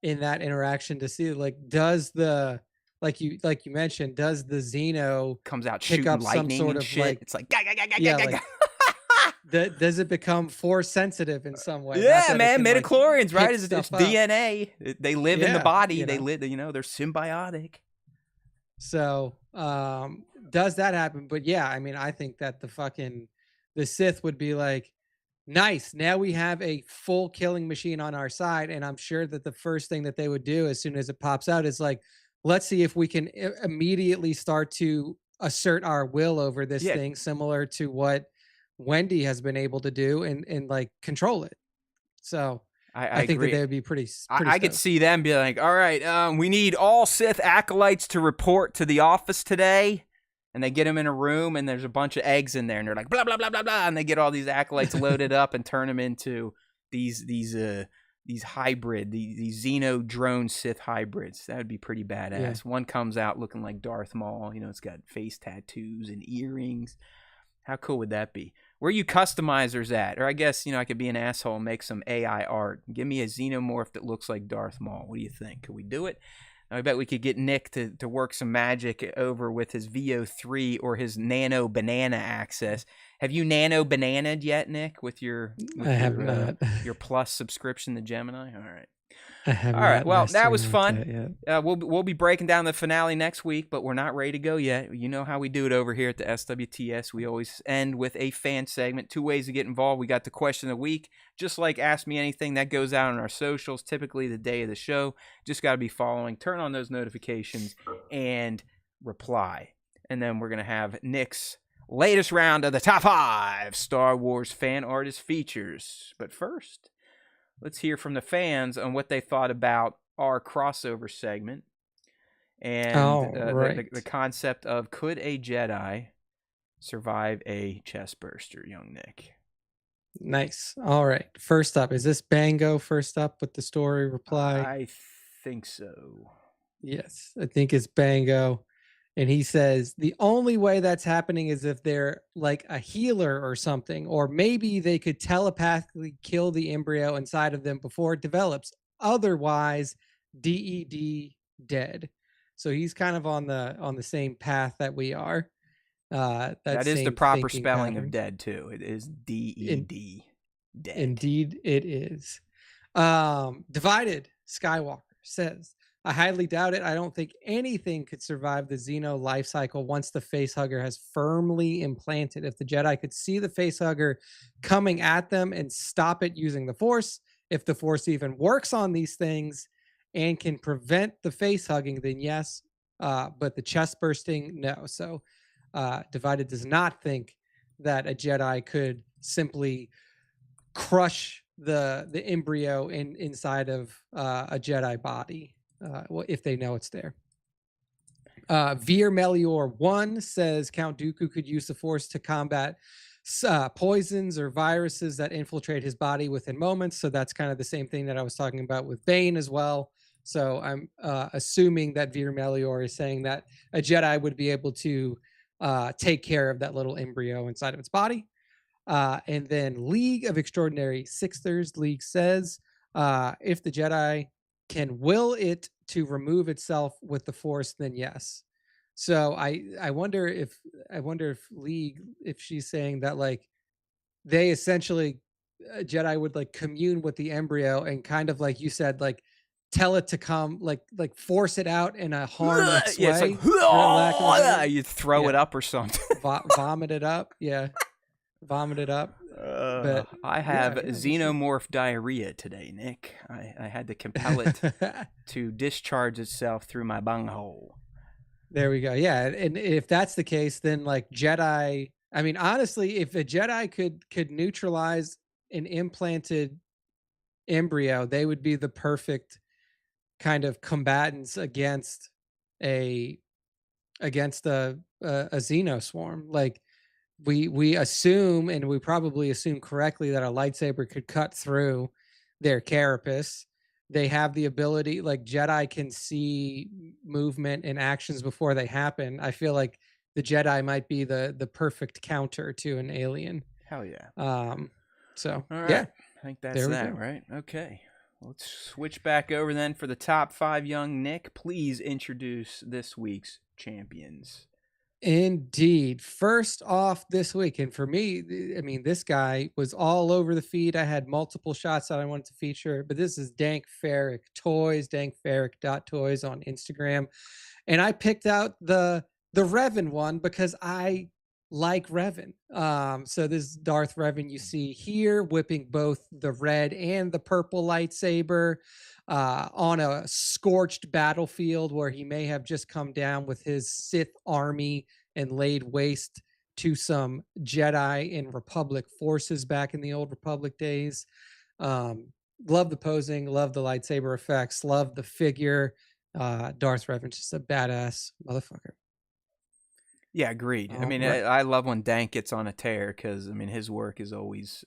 in that interaction to see, like, does the, like you mentioned, does the Xeno Comes out pick shooting up some lightning sort and of shit. like, It's like, gah, gah, gah, gah, yeah, gah, like, gah. does it become force sensitive in some way? Not Yeah, that it man, can, like, midichlorians, right? pick It's stuff up. DNA. They live in the Yeah, body. They live, they're symbiotic. So, does that happen? But yeah, I mean, I think that the Sith would be like, nice. Now we have a full killing machine on our side, and I'm sure that the first thing that they would do as soon as it pops out is like, let's see if we can immediately start to assert our will over this Yeah, thing, similar to what Wendy has been able to do, and like control it. So I I think that agree. they would be pretty I could stoked. see them be like, all right, we need all Sith acolytes to report to the office today. And they get them in a room, and there's a bunch of eggs in there, and they're like, blah, blah, blah, blah, blah. And they get all these acolytes loaded up and turn them into these hybrid, these Xeno drone Sith hybrids. That would be pretty badass. Yeah. One comes out looking like Darth Maul. It's got face tattoos and earrings. How cool would that be? Where are you customizers at? Or I guess, I could be an asshole and make some AI art. Give me a xenomorph that looks like Darth Maul. What do you think? Could we do it? I bet we could get Nick to work some magic over with his VO3 or his Nano Banana access. Have you Nano Bananaed yet, Nick, with I have not. your Plus subscription to Gemini? All right. I have All right. not Well, messed that was around fun. with that yet. We'll be breaking down the finale next week, but we're not ready to go yet. You know how we do it over here at the SWTS. We always end with a fan segment. 2 ways to get involved. We got the question of the week, just like Ask Me Anything. That goes out on our socials, typically the day of the show. Just got to be following. Turn on those notifications and reply. And then we're going to have Nick's latest round of the top 5 Star Wars fan artist features. But first, let's hear from the fans on what they thought about our crossover segment and the concept of, could a Jedi survive a chestburster, young Nick? Nice. All right. First up, is this Bango first up with the story reply? I think so. Yes, I think it's Bango. And he says, the only way that's happening is if they're like a healer or something, or maybe they could telepathically kill the embryo inside of them before it develops. Otherwise, DED, dead. So he's kind of on the same path that we are. That is the proper spelling of dead too. It is DED, dead. Indeed, it is. Divided Skywalker says, I highly doubt it. I don't think anything could survive the Xeno life cycle once the facehugger has firmly implanted. If the Jedi could see the facehugger coming at them and stop it using the Force, if the Force even works on these things and can prevent the face hugging, then yes. But the chest bursting, no. So Divided does not think that a Jedi could simply crush the embryo inside of a Jedi body. If they know it's there. Veer Melior 1 says Count Dooku could use the Force to combat poisons or viruses that infiltrate his body within moments. So that's kind of the same thing that I was talking about with Bane as well. So I'm assuming that Veer Melior is saying that a Jedi would be able to take care of that little embryo inside of its body. And then League of Extraordinary Sixthers, League says, if the Jedi can will it to remove itself with the Force, then yes. So I wonder if League, if she's saying that like they essentially a Jedi would like commune with the embryo and kind of like you said, like tell it to come, like force it out in a harmless Yeah, it's like way, for lack of a better. you throw it Yeah, up or something. vomit it up. Yeah, vomit it up. But I have yeah, xenomorph diarrhea today, Nick. I had to compel it to discharge itself through my bunghole. There we go. Yeah, and if that's the case, then like Jedi. I mean, honestly, if a Jedi could neutralize an implanted embryo, they would be the perfect kind of combatants a against a xenoswarm. Like we assume, and we probably assume correctly, that a lightsaber could cut through their carapace. They have the ability, like Jedi can see movement and actions before they happen. I feel like the Jedi might be the perfect counter to an alien. Hell yeah. So All right. yeah, I think that's there we that, go. right? Okay. Let's switch back over then for the top 5. Young Nick, please introduce this week's champions. Indeed. First off this week, and for me, I mean, this guy was all over the feed. I had multiple shots that I wanted to feature, but this is Dank Ferrick Toys, dankferrick.toys on Instagram. And I picked out the Revan one because I like Revan. So this Darth Revan you see here, whipping both the red and the purple lightsaber on a scorched battlefield where he may have just come down with his Sith army and laid waste to some Jedi and Republic forces back in the old Republic days. Love the posing, love the lightsaber effects, love the figure. Darth Revan's just a badass motherfucker. Yeah, agreed. I mean, Right. I love when Dank gets on a tear because, I mean, his work is always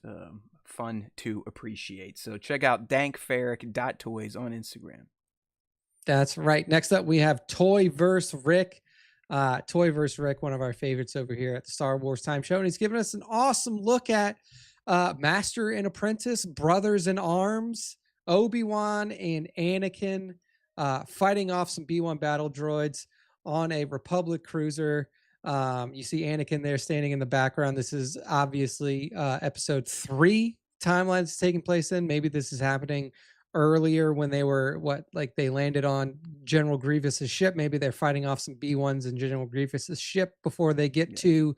fun to appreciate. So check out dankferrick.toys on Instagram. That's right. Next up, we have Toy vs. Rick. Toy vs. Rick, one of our favorites over here at the Star Wars Time Show. And he's given us an awesome look at Master and Apprentice, brothers in arms, Obi-Wan and Anakin fighting off some B-1 battle droids on a Republic cruiser. You see Anakin there standing in the background. This is obviously episode 3 timelines taking place in. Maybe this is happening earlier when they were they landed on General Grievous's ship. Maybe they're fighting off some B1s in General Grievous's ship before they get to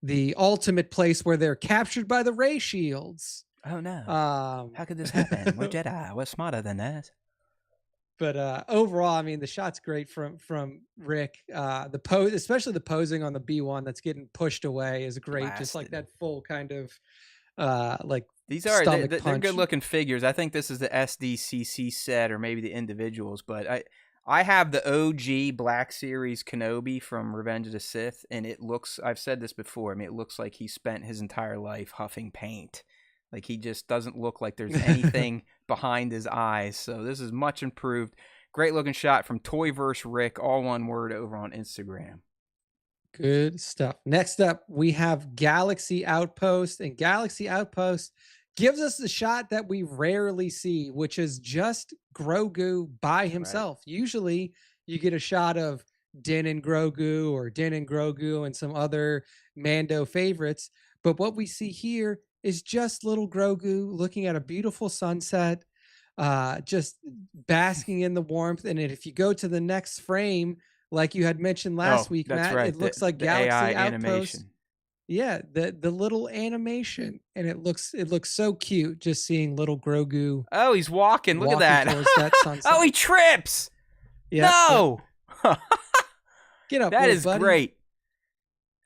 the ultimate place where they're captured by the ray shields. Oh no. How could this happen? We're Jedi. We're smarter than that. But overall, I mean, the shot's great from Rick. The pose, especially the posing on the B1 that's getting pushed away, is great. Blasted. Just like that full kind of like these are they're punch. good looking figures. I think this is the SDCC set or maybe the individuals, but I have the OG Black Series Kenobi from Revenge of the Sith, and it looks, I've said this before, I mean, it looks like he spent his entire life huffing paint. Like, he just doesn't look like there's anything behind his eyes. So this is much improved. Great looking shot from Toy vs. Rick, all one word, over on Instagram. Good stuff. Next up, we have Galaxy Outpost, and Galaxy Outpost gives us the shot that we rarely see, which is just Grogu by himself. Right. Usually you get a shot of Din and Grogu or Din and Grogu and some other Mando favorites. But what we see here is just little Grogu looking at a beautiful sunset, just basking in the warmth. And if you go to the next frame, like you had mentioned last week, Matt, right. it looks like Galaxy AI Outpost. Animation. Yeah, the little animation, and it looks so cute just seeing little Grogu. Oh, he's walking. Look at that. that oh, he trips. Yep, no. Yep. Get up. That is buddy. Great.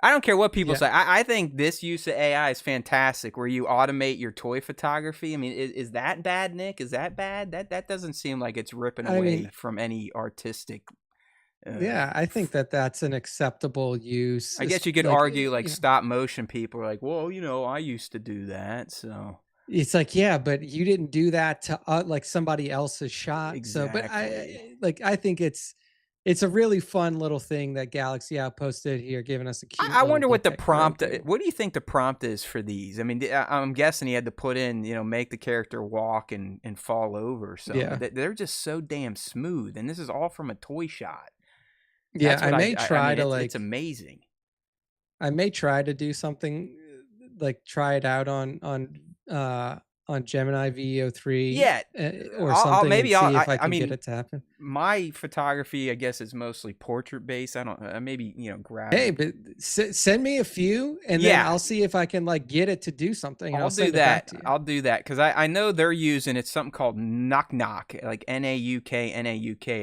I don't care what people say. I think this use of AI is fantastic, where you automate your toy photography. I mean, is that bad, Nick? Is that bad? That doesn't seem like it's ripping away from any artistic. Yeah, I think that's an acceptable use. I guess you could argue stop motion people are like, well, I used to do that, so. It's like, yeah, but you didn't do that to like somebody else's shot. Exactly. So, but I think it's a really fun little thing that Galaxy Outpost did here, giving us a cute. I wonder what the prompt. What do you think the prompt is for these? I mean, I'm guessing he had to put in, make the character walk and fall over. So they're just so damn smooth, and this is all from a toy shot. Yeah, I may try to it's amazing. I may try to do something like try it out on Gemini VO3 Yeah, or I'll something and maybe see if I I can get mean, it to happen. my photography, I guess, is mostly portrait based. I don't maybe grab. Hey, but send me a few, and then Yeah, I'll see if I can like get it to do something, and I'll I'll do send it back that. to you. I'll do that because I know they're using it's something called knock knock, like NAUK,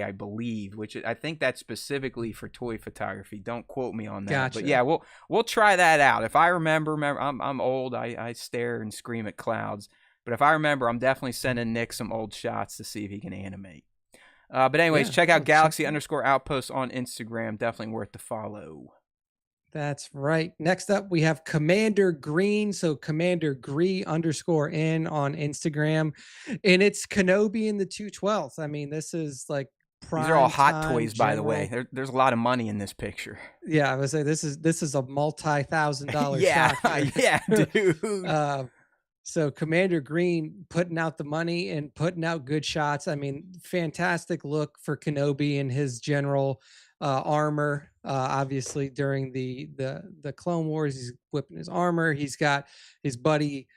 I believe, which I think that's specifically for toy photography. Don't quote me on that, but yeah, Gotcha. we'll try that out. If I remember, I'm old. I stare and scream at clouds, but if I remember, I'm definitely sending Nick some old shots to see if he can animate. But anyways, Yeah, check out well, check Galaxy it out. underscore Outpost on Instagram. Definitely worth the follow. That's right. Next up, we have Commander Green. So Commander Gree underscore N on Instagram. And it's Kenobi in the 212th. I mean, this is like These are all prime hot time toys, by the way. general. There's a lot of money in this picture. Yeah, I would say this is a multi-$1,000 Yeah, shot here. yeah, dude. uh, so Commander Green putting out the money and putting out good shots. I mean, fantastic look for Kenobi and his general armor. Obviously, during the Clone Wars, he's whipping his armor. He's got his buddy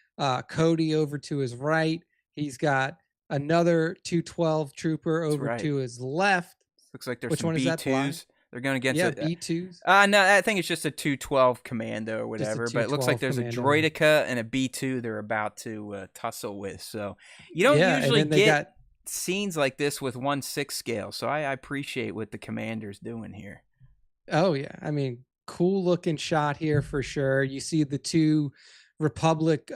Cody over to his right. He's got another 212 trooper That's over right. to his left. Looks like there's Which some one is that? Blind? B2s. They're going against Yeah, a. B2s. No, I think it's just a 212 commando or Just a whatever. But it looks like 212 there's a commando. droideka and a B2 they're about to tussle with. So you don't Yeah, and usually then they get got scenes like this with 1/6 scale. So I appreciate what the commander's doing here. oh yeah, I mean, cool looking shot here for sure. You see the two Republic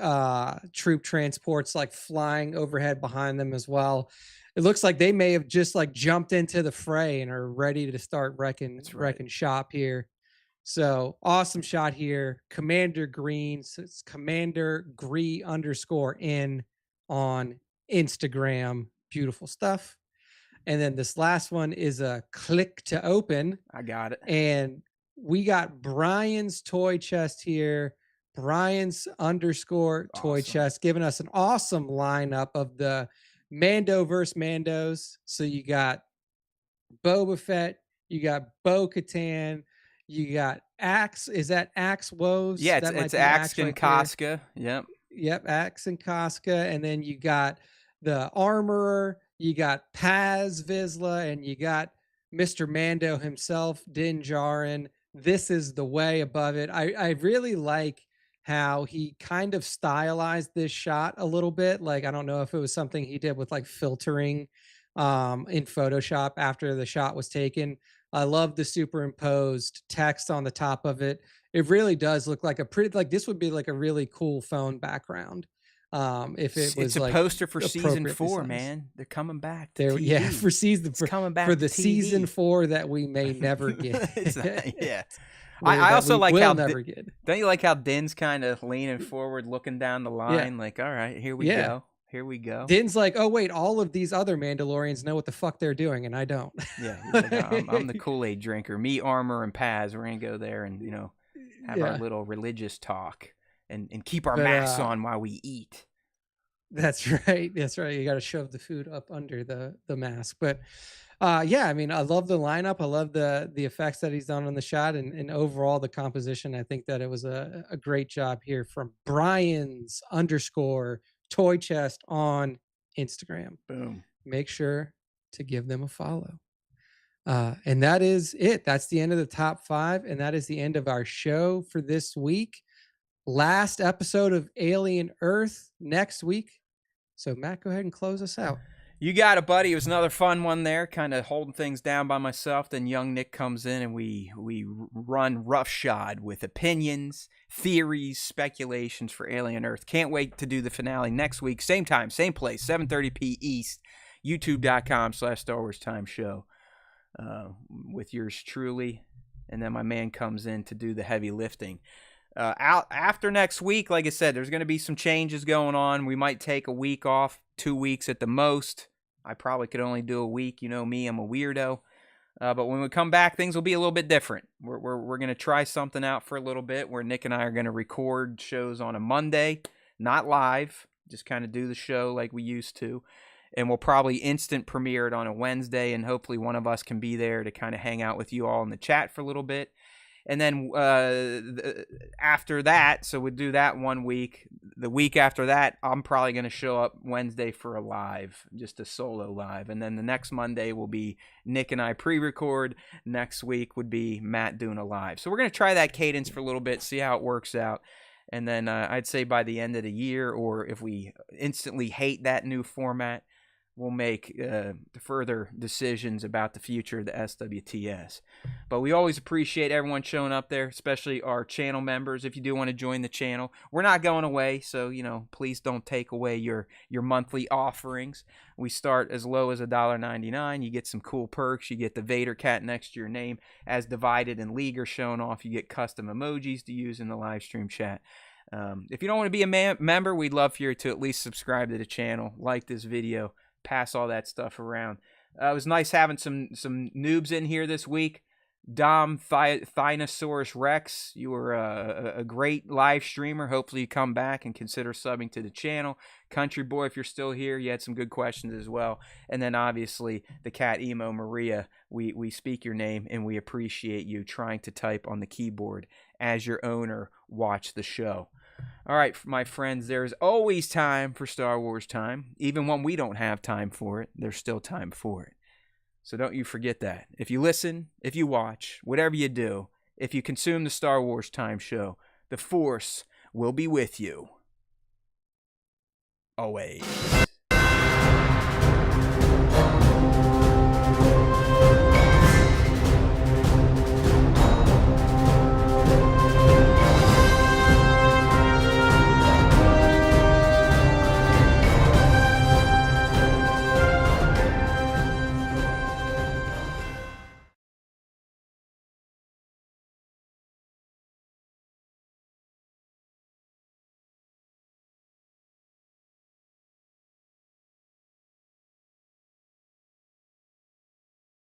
troop transports like flying overhead behind them as well. It looks like they may have just like jumped into the fray and are ready to start That's right. wrecking shop here. So awesome shot here. Commander Green. So it's Commander Gree underscore N on Instagram. Beautiful stuff. And then this last one is a click to open. I got it. And we got Brian's toy chest here. Brian's underscore toy Awesome. chest giving us an awesome lineup of the Mando versus Mandos. So you got Boba Fett, you got Bo Katan, you got Axe. Is that Axe Woes? Yeah, That might it's be Axe Axton right there. Casca. Yep. Yep, Axe and Casca. And then you got the Armorer, you got Paz Vizsla, and you got Mr. Mando himself, Din Djarin. This is the way above it. I really like how he kind of stylized this shot a little bit. Like, I don't know if it was something he did with like filtering in Photoshop after the shot was taken. I love the superimposed text on the top of it. It really does look like a pretty, like this would be like a really cool phone background. If it It's was a like poster for season appropriately 4, sized. man. They're coming back to There, yeah, TV. for season It's coming back for to the season TV. 4 that we may never get. It's not, yeah. I That also we like will how never get. don't you like how Din's kind of leaning forward, looking down the Yeah, line, like, all right, here we yeah. go, here we go. Din's like, oh wait, all of these other Mandalorians know what the fuck they're doing, and I don't. Yeah, he's like, I'm the Kool-Aid drinker. Me, Armor, and Paz, we're gonna go there and have our Yeah, little religious talk and keep our but masks on while we eat. that's right. That's right. You got to shove the food up under the mask. But yeah, I mean, I love the lineup. I love the effects that he's done on the shot and overall the composition. I think that it was a great job here from Brian's underscore toy chest on Instagram. Boom. Make sure to give them a follow. And that is it. That's the end of the top 5. And that is the end of our show for this week. Last episode of Alien Earth next week. So, Matt, go ahead and close us out. You got it, buddy. It was another fun one there, kind of holding things down by myself. Then young Nick comes in and we run roughshod with opinions, theories, speculations for Alien Earth. Can't wait to do the finale next week. Same time, same place, 7:30 East, youtube.com/Star Wars Time Show with yours truly. And then my man comes in to do the heavy lifting. Out after next week, like I said, there's going to be some changes going on. We might take a week off, 2 weeks at the most. I probably could only do a week. You know me, I'm a weirdo. But when we come back, things will be a little bit different. We're going to try something out for a little bit where Nick and I are going to record shows on a Monday, not live, just kind of do the show like we used to. And we'll probably instant premiere it on a Wednesday, and hopefully one of us can be there to kind of hang out with you all in the chat for a little bit. And then after that, so we'd do that 1 week. The week after that, I'm probably going to show up Wednesday for a live, just a solo live. And then the next Monday will be Nick and I pre-record. Next week would be Matt doing a live. So we're going to try that cadence for a little bit, see how it works out. And then I'd say by the end of the year, or if we instantly hate that new format, we'll make further decisions about the future of the SWTS. But we always appreciate everyone showing up there, especially our channel members. If you do want to join the channel, we're not going away, so please don't take away your monthly offerings. We start as low as $1.99. You get some cool perks. You get the Vader cat next to your name as divided and leaguer shown off. You get custom emojis to use in the live stream chat. If you don't want to be a member, we'd love for you to at least subscribe to the channel, like this video, pass all that stuff around. It was nice having some noobs in here this week. Dom Thinosaurus Rex, you were a great live streamer. Hopefully you come back and consider subbing to the channel. Country Boy, if you're still here, you had some good questions as well. And then obviously the cat Emo Maria, we speak your name and we appreciate you trying to type on the keyboard as your owner watch the show. All right, my friends, there's always time for Star Wars time. Even when we don't have time for it, there's still time for it. So don't you forget that. If you listen, if you watch, whatever you do, if you consume the Star Wars Time show, the Force will be with you. Always.